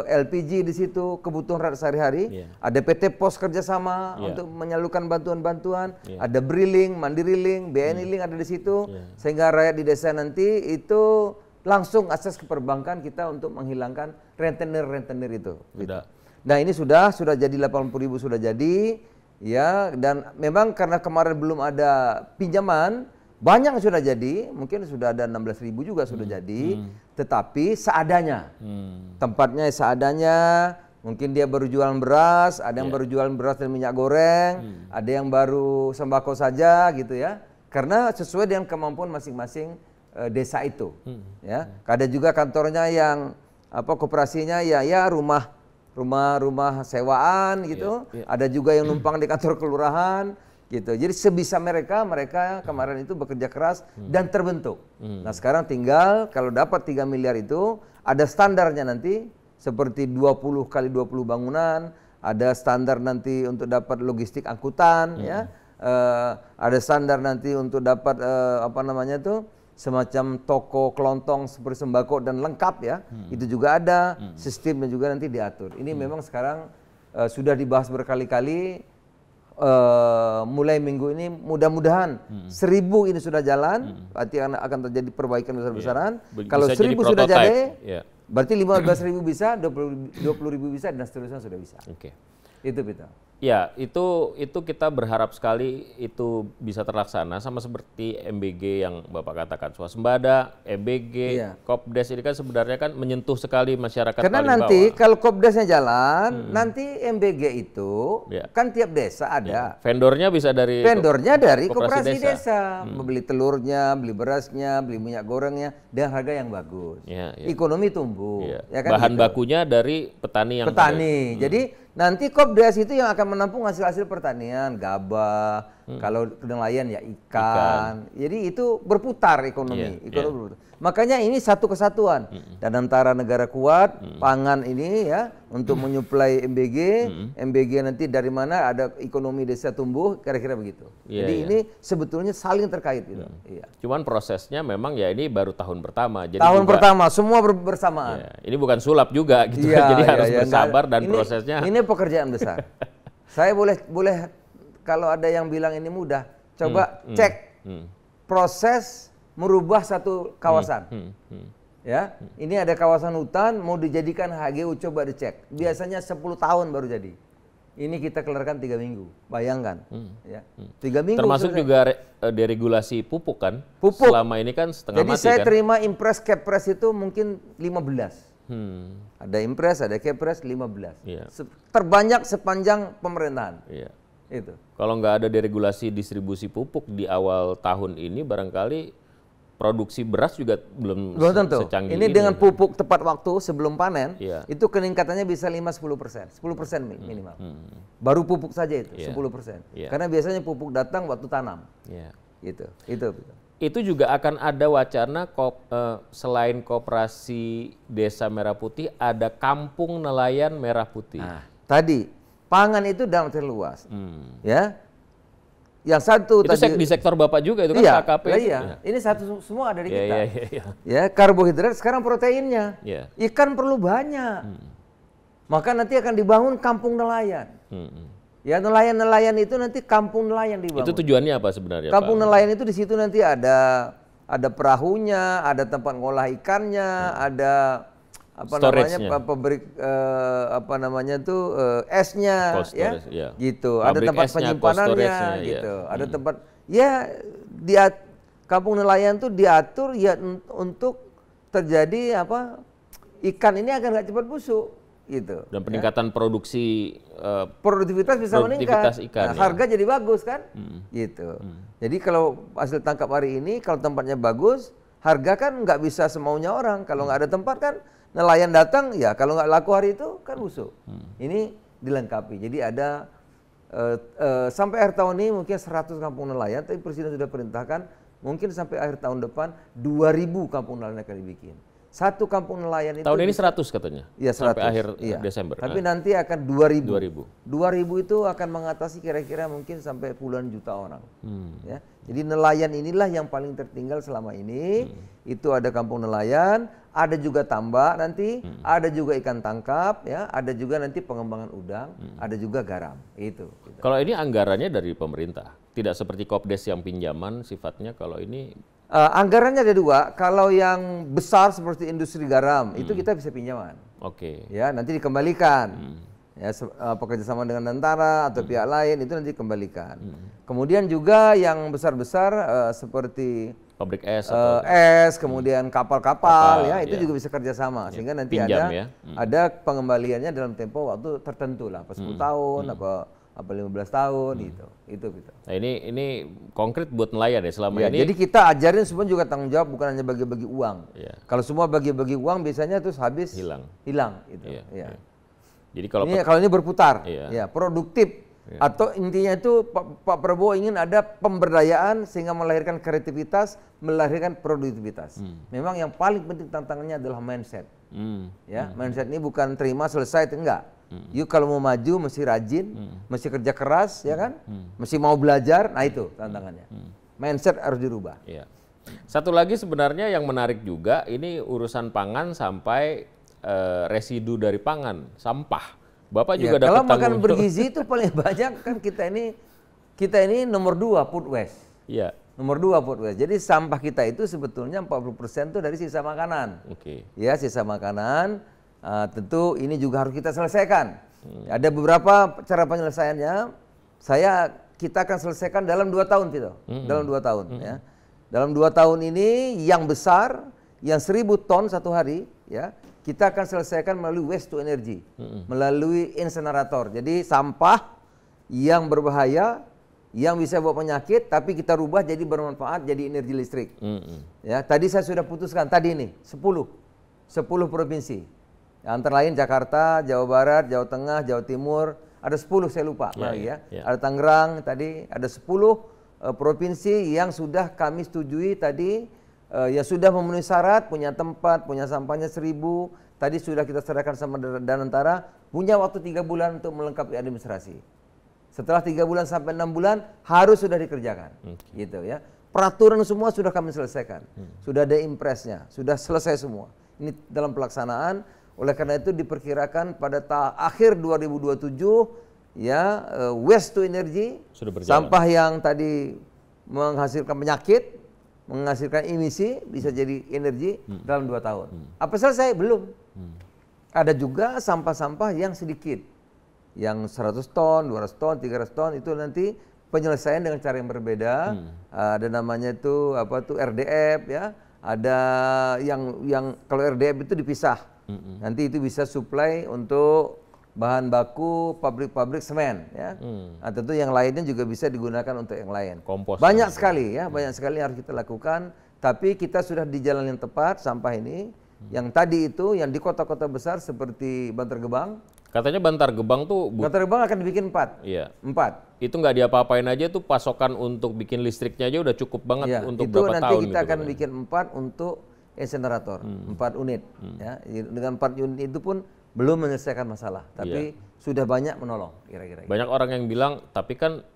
LPG di situ, kebutuhan rakyat sehari-hari. Ada PT Pos kerjasama untuk menyalurkan bantuan-bantuan. Ada Briling, Mandiri Link, BNI Link ada di situ. Sehingga rakyat di desa nanti itu langsung akses ke perbankan kita untuk menghilangkan rentenir itu. Gitu. Nah, ini sudah jadi 80.000 sudah jadi, ya, dan memang karena kemarin belum ada pinjaman, banyak yang sudah jadi, mungkin sudah ada 16.000 juga sudah jadi, tetapi seadanya. Tempatnya seadanya, mungkin dia baru jualan beras, ada yang baru jualan beras dan minyak goreng, ada yang baru sembako saja gitu ya. Karena sesuai dengan kemampuan masing-masing desa itu, ya. Ada juga kantornya yang koperasinya ya rumah sewaan gitu. Ada juga yang numpang di kantor kelurahan. Gitu. Jadi sebisa mereka kemarin itu bekerja keras dan terbentuk. Nah sekarang tinggal kalau dapat 3 miliar itu ada standarnya nanti seperti 20 kali 20 bangunan, ada standar nanti untuk dapat logistik angkutan, ya, ada standar nanti untuk dapat semacam toko kelontong seperti sembako dan lengkap ya, itu juga ada, sistemnya juga nanti diatur. Ini memang sekarang sudah dibahas berkali-kali. Mulai minggu ini mudah-mudahan 1000 ini sudah jalan, berarti akan terjadi perbaikan besar-besaran. Kalau 1000 sudah jadi, berarti 15.000 bisa, 20.000 bisa, dan seterusnya sudah bisa. Itu Peter. Ya, itu kita berharap sekali itu bisa terlaksana sama seperti MBG yang Bapak katakan, swasembada, MBG, Kopdes ini kan sebenarnya kan menyentuh sekali masyarakat. Karena paling nanti bawah. kalau Kopdesnya jalan, nanti MBG itu kan tiap desa ada. Vendornya bisa dari koperasi desa. Membeli telurnya, beli berasnya, beli minyak gorengnya dengan harga yang bagus. Ekonomi tumbuh. Ya kan bahan gitu. bakunya dari petani yang Jadi nanti Kopdes itu yang akan menampung hasil-hasil pertanian, gabah, kalau nelayan ya ikan. Jadi itu berputar ekonomi. Berputar. Makanya ini satu kesatuan. Dan antara negara kuat, pangan ini ya untuk menyuplai MBG, MBG nanti dari mana ada ekonomi desa tumbuh, kira-kira begitu. Jadi ini sebetulnya saling terkait gitu. Cuman prosesnya memang ya ini baru tahun pertama. Jadi tahun pertama semua bersamaan. Ini bukan sulap juga gitu. Jadi harus bersabar dan prosesnya. Ini pekerjaan besar. Saya boleh kalau ada yang bilang ini mudah, coba cek proses merubah satu kawasan. Ya, ini ada kawasan hutan mau dijadikan HGU, coba dicek. Biasanya 10 tahun baru jadi. Ini kita keluarkan 3 minggu. Bayangkan. Ya. 3 minggu. Termasuk juga deregulasi pupuk kan? Pupuk. Selama ini kan setengah jadi mati kan? Jadi saya terima impres kepres itu mungkin 15. Ada impres, ada kepres 15. Terbanyak sepanjang pemerintahan. Itu. Kalau nggak ada deregulasi distribusi pupuk di awal tahun ini barangkali produksi beras juga belum tentu. Secanggih ini dengan pupuk tepat waktu sebelum panen, itu peningkatannya bisa 5-10%, 10% minimal. Baru pupuk saja itu 10%. Karena biasanya pupuk datang waktu tanam. Gitu. Itu juga akan ada wacana selain koperasi Desa Merah Putih, ada kampung nelayan Merah Putih. Tadi pangan itu dalam arti luas, ya. Yang satu itu tadi di sektor Bapak juga itu kan KKP. Ini satu semua ada di kita. Ya, karbohidrat sekarang proteinnya. Ikan perlu banyak. Maka nanti akan dibangun kampung nelayan. Ya, nelayan-nelayan itu nanti kampung nelayan dibangun. Itu tujuannya apa sebenarnya, kampung Pak? Nelayan itu di situ nanti ada perahunya, ada tempat ngolah ikannya, ada esnya, gitu. Ada tempat penyimpanannya, gitu. Ada tempat, kampung nelayan tuh diatur ya untuk terjadi ikan ini agar nggak cepat busuk, gitu. Dan peningkatan produktivitas bisa meningkat, ikan, harga jadi bagus kan, gitu. Jadi kalau hasil tangkap hari ini, kalau tempatnya bagus, harga kan nggak bisa semaunya orang. Kalau nggak ada tempat kan nelayan datang, ya kalau nggak laku hari itu kan busuk. Ini dilengkapi. Jadi ada sampai akhir tahun ini mungkin 100 kampung nelayan, tapi Presiden sudah perintahkan mungkin sampai akhir tahun depan 2.000 kampung nelayan akan dibikin. Satu kampung nelayan itu tahun ini 100 katanya. Iya, 100 sampai akhir Desember. Tapi nanti akan 2.000. 2.000 itu akan mengatasi kira-kira mungkin sampai puluhan juta orang. Ya. Jadi nelayan inilah yang paling tertinggal selama ini. Itu ada kampung nelayan, ada juga tambak nanti, ada juga ikan tangkap, ya, ada juga nanti pengembangan udang, ada juga garam. Itu. Kalau ini anggarannya dari pemerintah, tidak seperti Kopdes yang pinjaman sifatnya. Kalau ini anggarannya ada dua. Kalau yang besar seperti industri garam itu kita bisa pinjaman. Ya, nanti dikembalikan. Ya, bekerjasama dengan Nantara atau pihak lain itu nanti dikembalikan. Kemudian juga yang besar-besar seperti pabrik es, kemudian kapal-kapal, ya itu juga bisa kerjasama sehingga nanti ada pengembaliannya dalam tempo waktu tertentu lah, 10 tahun, apa 15 tahun gitu. Nah ini konkret buat nelayan ya selama ini. Jadi kita ajarin semua juga tanggung jawab, bukan hanya bagi-bagi uang. Kalau semua bagi-bagi uang biasanya terus habis hilang gitu. Jadi kalau ini berputar, ya produktif. Atau intinya itu Pak Prabowo ingin ada pemberdayaan sehingga melahirkan kreativitas, melahirkan produktivitas. Memang yang paling penting tantangannya adalah mindset. Ya, mindset ini bukan terima selesai, enggak. You kalau mau maju mesti rajin, mesti kerja keras, ya kan? Mesti mau belajar, nah itu tantangannya. Mindset harus dirubah. Iya. Satu lagi sebenarnya yang menarik juga, ini urusan pangan sampai residu dari pangan, sampah. Bapak juga dapat kalau makan bergizi itu paling banyak kan kita ini nomor 2 food waste. Iya. Nomor 2 food waste. Jadi sampah kita itu sebetulnya 40% itu dari sisa makanan. Ya, sisa makanan. Tentu ini juga harus kita selesaikan. Ada beberapa cara penyelesaiannya. Kita akan selesaikan dalam 2 tahun gitu. Dalam 2 tahun ya. Dalam 2 tahun ini yang besar, yang 1000 ton satu hari ya. Kita akan selesaikan melalui waste to energy, melalui insenerator. Jadi sampah yang berbahaya, yang bisa bawa penyakit, tapi kita rubah jadi bermanfaat, jadi energi listrik. Ya, tadi saya sudah putuskan tadi ini 10 provinsi. Antara lain Jakarta, Jawa Barat, Jawa Tengah, Jawa Timur, ada 10 saya lupa lagi ya. Ada Tangerang tadi, ada 10 provinsi yang sudah kami setujui tadi. Ya sudah memenuhi syarat, punya tempat, punya sampahnya 1000, tadi sudah kita serahkan sama Danantara, punya waktu 3 bulan untuk melengkapi administrasi. Setelah 3 bulan sampai 6 bulan harus sudah dikerjakan, gitu ya. Peraturan semua sudah kami selesaikan, sudah ada impresnya, sudah selesai semua. Ini dalam pelaksanaan, oleh karena itu diperkirakan pada akhir 2027 ya waste to energy, sampah yang tadi menghasilkan penyakit, menghasilkan emisi bisa jadi energi dalam 2 tahun. Apa selesai? Belum. Ada juga sampah-sampah yang sedikit. Yang 100 ton, 200 ton, 300 ton itu nanti penyelesaian dengan cara yang berbeda. Ada namanya itu RDF ya. Ada yang kalau RDF itu dipisah. Nanti itu bisa supply untuk bahan baku pabrik-pabrik semen ya. Nah, tentu yang lainnya juga bisa digunakan untuk yang lain. Kompos. Banyak sekali ya, banyak sekali yang harus kita lakukan, tapi kita sudah di jalan yang tepat sampah ini. Yang tadi itu yang di kota-kota besar seperti Bantar Gebang. Katanya Bantar Gebang tuh Bantar Gebang akan dibikin 4. Iya. 4. Itu nggak diapa-apain aja tuh, pasokan untuk bikin listriknya aja udah cukup banget untuk berapa tahun. Itu nanti kita akan bikin 4 untuk insenerator, 4 unit ya. Dengan 4 unit itu pun belum menyelesaikan masalah, tapi sudah banyak menolong kira-kira. Banyak orang yang bilang, tapi kan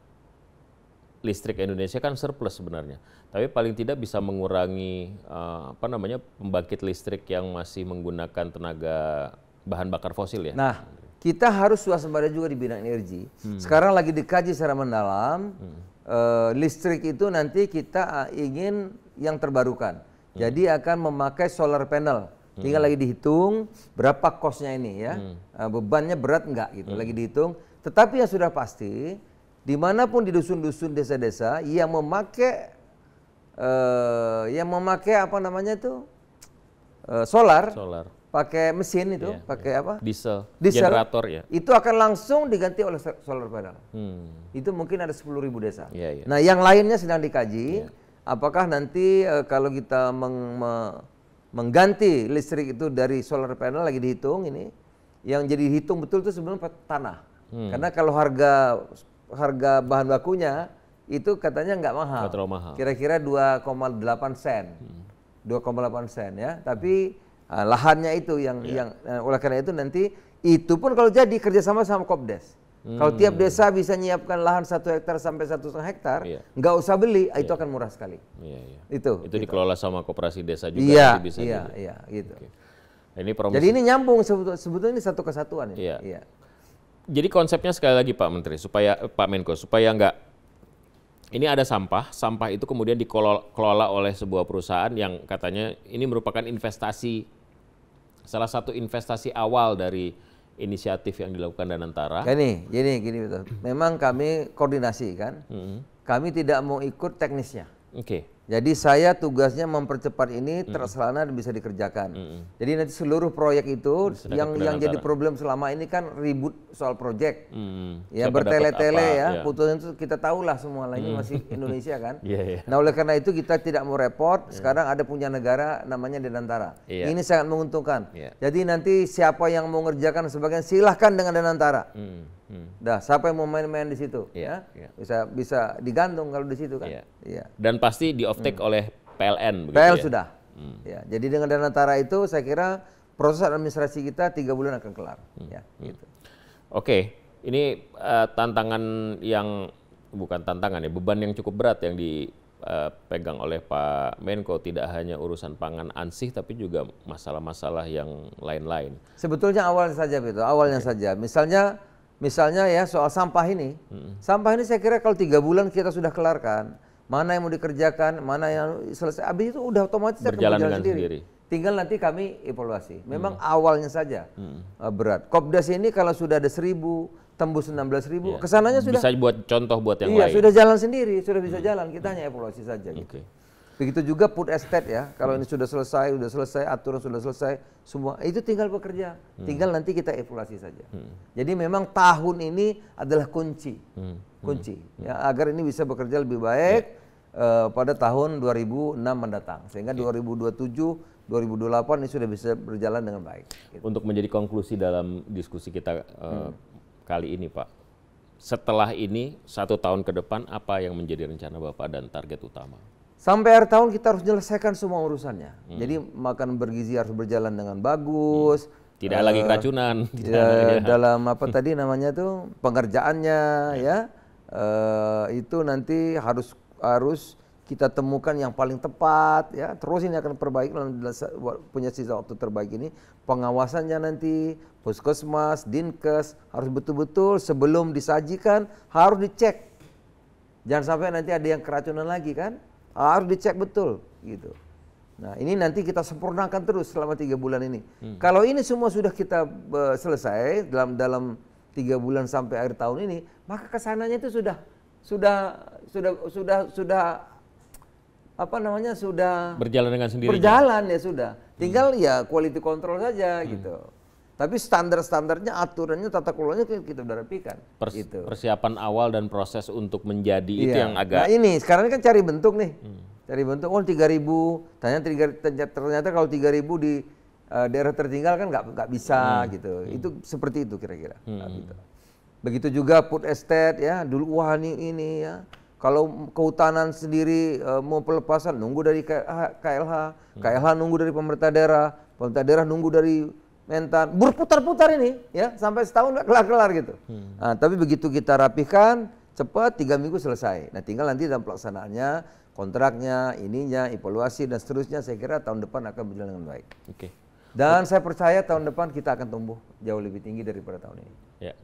listrik Indonesia kan surplus sebenarnya, tapi paling tidak bisa mengurangi pembangkit listrik yang masih menggunakan tenaga bahan bakar fosil ya. Nah, kita harus swasembada juga di bidang energi. Sekarang lagi dikaji secara mendalam, listrik itu nanti kita ingin yang terbarukan. Jadi akan memakai solar panel. Tinggal lagi dihitung berapa kosnya ini ya, bebannya berat enggak gitu, lagi dihitung. Tetapi yang sudah pasti, dimanapun di dusun-dusun, desa-desa yang memakai solar, pakai mesin itu, pakai apa? Diesel, generator ya. Itu akan langsung diganti oleh solar panel. Itu mungkin ada 10.000 desa. Nah, yang lainnya sedang dikaji. Apakah nanti kalau kita mengganti listrik itu dari solar panel, lagi dihitung ini, yang jadi dihitung betul itu sebenarnya tanah. Karena kalau harga bahan bakunya itu katanya nggak mahal. Nggak terlalu mahal. Kira-kira 2,8 sen. 2,8 sen ya. Tapi lahannya itu yang oleh karena itu nanti itu pun kalau jadi kerjasama sama Kopdes. Kalau tiap desa bisa menyiapkan lahan 1 hektar sampai 1,5 hektar, nggak usah beli, itu akan murah sekali. Itu gitu. Dikelola sama koperasi desa juga nanti bisa. Iya, gitu. Ini promosi. Jadi ini nyambung sebetulnya ini satu kesatuan. Iya. Jadi konsepnya sekali lagi Pak Menteri, supaya Pak Menko, supaya nggak ini ada sampah itu kemudian dikelola oleh sebuah perusahaan yang katanya ini merupakan investasi, salah satu investasi awal dari inisiatif yang dilakukan Danantara. Gini betul. Memang kami koordinasi kan. Kami tidak mau ikut teknisnya. Jadi saya tugasnya mempercepat ini terlaksana dan bisa dikerjakan. Jadi nanti seluruh proyek itu yang jadi problem selama ini kan ribut soal proyek. Ya bertele-tele ya, putusan itu kita tahulah semua lah, ini masih Indonesia kan. Nah oleh karena itu kita tidak mau repot, sekarang ada punya negara namanya Danantara. Ini sangat menguntungkan. Jadi nanti siapa yang mau ngerjakan sebagian silahkan dengan Danantara. Dah, siapa yang mau main-main di situ? Ya, bisa digantung kalau di situ kan. Iya. Dan pasti di off-take oleh PLN. Begitu PL ya? sudah. Ya, jadi dengan dana Tara itu saya kira proses administrasi kita 3 bulan akan kelar. Ya, gitu. Oke, ini tantangan yang bukan tantangan ya, beban yang cukup berat yang dipegang oleh Pak Menko, tidak hanya urusan pangan ansih tapi juga masalah-masalah yang lain-lain. Sebetulnya awalnya saja Beto, awalnya saja. Misalnya ya soal sampah ini. Sampah ini saya kira kalau 3 bulan kita sudah kelarkan, mana yang mau dikerjakan, mana yang selesai, habis itu udah otomatis berjalan sendiri. Tinggal nanti kami evaluasi. Memang awalnya saja berat. Kopdas ini kalau sudah ada 1.000, tembus 16.000, kesananya sudah. Bisa buat contoh buat yang lain. Iya, sudah jalan sendiri, sudah bisa jalan. Kita hanya evaluasi saja. Gitu. Begitu juga food estate ya. Kalau ini sudah selesai, aturan sudah selesai, semua itu tinggal bekerja. Tinggal nanti kita evaluasi saja. Jadi memang tahun ini adalah kunci. Ya, agar ini bisa bekerja lebih baik pada tahun 2006 mendatang. Sehingga 2027 2028 ini sudah bisa berjalan dengan baik. Gitu. Untuk menjadi konklusi dalam diskusi kita kali ini Pak, setelah ini 1 tahun ke depan apa yang menjadi rencana Bapak dan target utama? Sampai akhir tahun kita harus menyelesaikan semua urusannya. Jadi makan bergizi harus berjalan dengan bagus. Tidak lagi keracunan. Dalam apa tadi namanya tuh pengerjaannya ya, itu nanti harus kita temukan yang paling tepat ya, terus ini akan perbaiki punya sisa waktu terbaik ini. Pengawasannya nanti Puskesmas, Dinkes harus betul-betul sebelum disajikan harus dicek. Jangan sampai nanti ada yang keracunan lagi kan, harus dicek betul gitu. Nah ini nanti kita sempurnakan terus selama 3 bulan ini. Kalau ini semua sudah kita selesai dalam 3 bulan sampai akhir tahun ini, maka kesananya itu sudah apa namanya, sudah berjalan dengan sendirinya. Berjalan ya sudah. Tinggal ya quality control saja gitu. Tapi standar-standarnya, aturannya, tata kelolanya kita udah rapikan. Gitu. Persiapan awal dan proses untuk menjadi itu yang agak. Nah ini sekarang kan cari bentuk nih. Cari bentuk, 3.000, ternyata kalau 3.000 di daerah tertinggal kan nggak bisa gitu. Itu seperti itu kira-kira. Gitu. Begitu juga food estate ya, dulu wah ini ya. Kalau kehutanan sendiri mau pelepasan nunggu dari KLH nunggu dari pemerintah daerah nunggu dari Mentan, berputar-putar ini ya sampai setahun nggak kelar-kelar gitu. Nah, tapi begitu kita rapihkan cepat 3 minggu selesai. Nah tinggal nanti dalam pelaksanaannya, kontraknya, ininya, evaluasi dan seterusnya, saya kira tahun depan akan berjalan dengan baik. Dan saya percaya tahun depan kita akan tumbuh jauh lebih tinggi daripada tahun ini. Ya.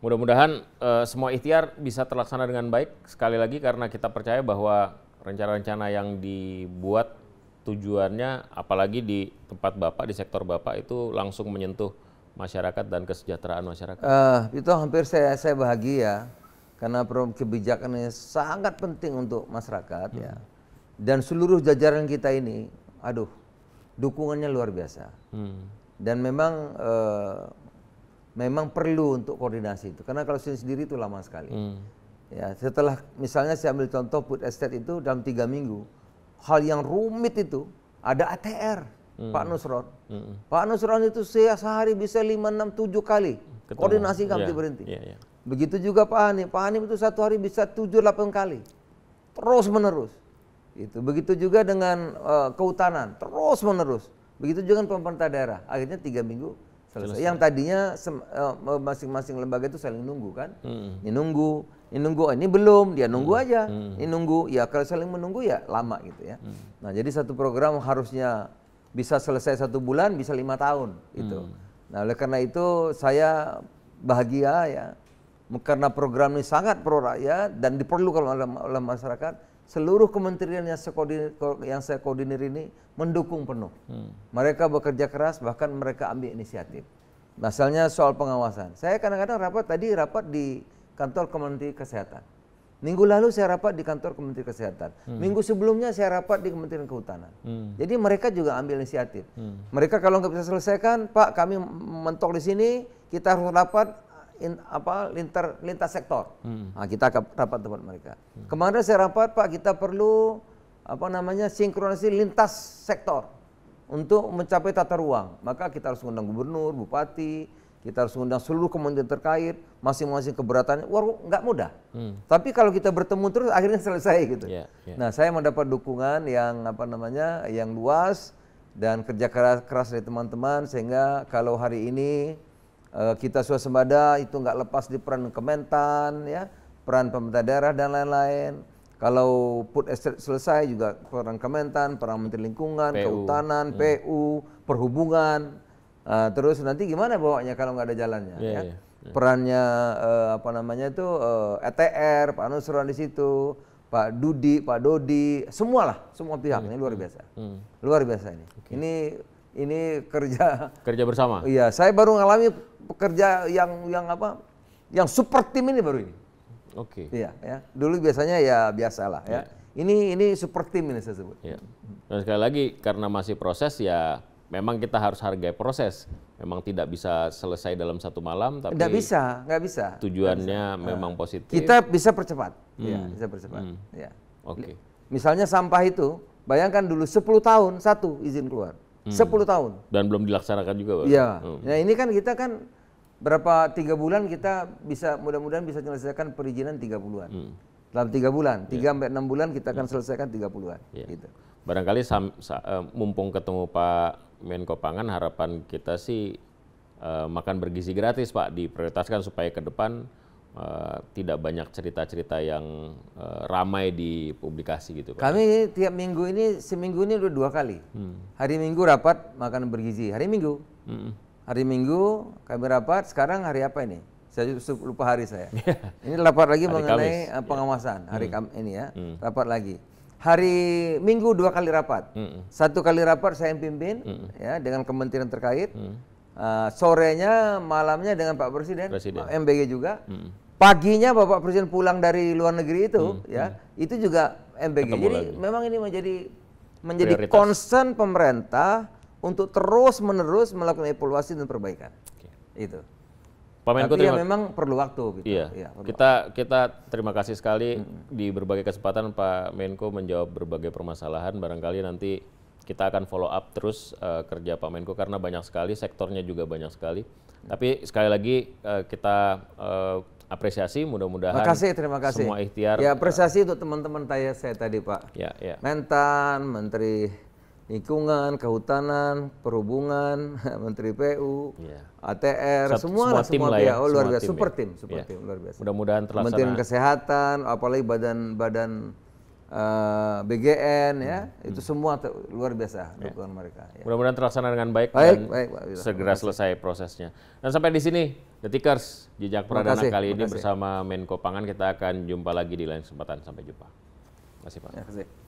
Mudah-mudahan semua ikhtiar bisa terlaksana dengan baik, sekali lagi karena kita percaya bahwa rencana-rencana yang dibuat tujuannya apalagi di tempat Bapak, di sektor Bapak itu langsung menyentuh masyarakat dan kesejahteraan masyarakat. Itu hampir saya bahagia karena kebijakannya sangat penting untuk masyarakat ya. Dan seluruh jajaran kita ini, dukungannya luar biasa. Dan memang perlu untuk koordinasi itu, karena kalau sendiri itu lama sekali. Ya, setelah misalnya saya ambil contoh food estate itu dalam 3 minggu, hal yang rumit itu ada ATR, Pak Nusron. Pak Nusron itu sehari bisa 5, 6, 7 kali koordinasi nggak berhenti. Begitu juga Pak Hanim itu 1 hari bisa 7, 8 kali, terus menerus. Itu begitu juga dengan kehutanan, terus menerus. Begitu juga dengan pemerintah daerah, akhirnya 3 minggu selesai. Yang tadinya masing-masing lembaga itu saling nunggu kan, ini nunggu, ini belum, dia nunggu aja, ini nunggu, ya kalau saling menunggu ya lama gitu ya. Nah jadi satu program harusnya bisa selesai 1 bulan, bisa 5 tahun gitu. Nah oleh karena itu saya bahagia ya, karena program ini sangat pro rakyat dan diperlukan oleh masyarakat. Seluruh kementerian yang saya koordinir ini mendukung penuh. Mereka bekerja keras, bahkan mereka ambil inisiatif. Misalnya soal pengawasan. Saya kadang-kadang rapat di kantor Kementerian Kesehatan. Minggu lalu saya rapat di kantor Kementerian Kesehatan. Minggu sebelumnya saya rapat di Kementerian Kehutanan. Jadi mereka juga ambil inisiatif. Mereka kalau nggak bisa selesaikan, Pak kami mentok di sini, kita harus rapat lintas sektor. Nah, kita rapat tempat mereka. Kemarin saya rapat, Pak, kita perlu sinkronisasi lintas sektor untuk mencapai tata ruang. Maka kita harus undang gubernur, bupati, kita harus undang seluruh kementerian terkait, masing-masing keberatannya, nggak mudah. Tapi kalau kita bertemu terus akhirnya selesai gitu. Nah, saya mendapat dukungan yang yang luas dan kerja keras dari teman-teman, sehingga kalau hari ini kita swasembada itu nggak lepas di peran Kementan, ya, peran pemerintah daerah dan lain-lain. Kalau food estate selesai juga peran Kementan, peran Menteri Lingkungan, Kehutanan, PU, Perhubungan. Terus nanti gimana bawanya kalau nggak ada jalannya? Perannya ETR, Pak Nusron di situ, Pak Dudi, Pak Dodi, semua pihak ini luar biasa, luar biasa ini. Ini kerja bersama. Iya, saya baru ngalami pekerja yang super tim ini baru ini. Oke. Iya, ya. Dulu biasanya ya biasalah ya. Ini super tim ini saya sebut. Dan sekali lagi karena masih proses ya. Memang kita harus hargai proses. Memang tidak bisa selesai dalam satu malam, tapi nggak bisa. Tujuannya memang positif. Kita bisa percepat. Bisa percepat. Oke. Misalnya sampah itu, bayangkan dulu 10 tahun satu izin keluar. 10 tahun. Dan belum dilaksanakan juga, Pak. Iya. Nah, ini kan kita kan berapa 3 bulan kita bisa mudah-mudahan bisa menyelesaikan perizinan 3 bulan. Dalam 3 bulan, 3 sampai 6 bulan kita akan selesaikan 30-an. Gitu. Barangkali mumpung ketemu Pak Menko Pangan, harapan kita sih makan bergizi gratis, Pak, diprioritaskan supaya ke depan tidak banyak cerita-cerita yang ramai di publikasi gitu, Pak. Kami tiap minggu ini, seminggu ini udah 2 kali. Hari Minggu rapat makan bergizi, hari Minggu. Hari Minggu kami rapat, sekarang hari apa ini? Saya lupa hari saya. Ini rapat lagi mengenai pengawasan, hari ini ya, rapat lagi. Hari Minggu 2 kali rapat, 1 kali rapat saya yang pimpin ya dengan kementerian terkait, sorenya malamnya dengan Pak Presiden. Pak MBG juga, paginya Bapak Presiden pulang dari luar negeri itu, ya itu juga MBG. Jadi memang ini menjadi concern pemerintah untuk terus menerus melakukan evaluasi dan perbaikan. Itu. Pak Menko, tapi ya memang perlu waktu. Gitu. Iya. Kita terima kasih sekali di berbagai kesempatan Pak Menko menjawab berbagai permasalahan. Barangkali nanti kita akan follow up terus kerja Pak Menko karena banyak sekali, sektornya juga banyak sekali. Tapi sekali lagi kita apresiasi, mudah-mudahan terima kasih. Semua ikhtiar. Ya, apresiasi untuk teman-teman saya tadi, Pak. Mentan, Menteri Lingkungan, Kehutanan, Perhubungan, Menteri PU, ATR, semua tim lah ya, luar biasa, super tim luar biasa. Mudah-mudahan terlaksana. Kementerian Kesehatan, apalagi badan BGN ya, itu semua luar biasa dukungan mereka. Ya. Mudah-mudahan terlaksana dengan baik dan segera selesai prosesnya. Dan sampai di sini, Detikers, Jejak Pradana kali ini bersama Menko Pangan, kita akan jumpa lagi di lain kesempatan. Sampai jumpa. Terima kasih, Pak.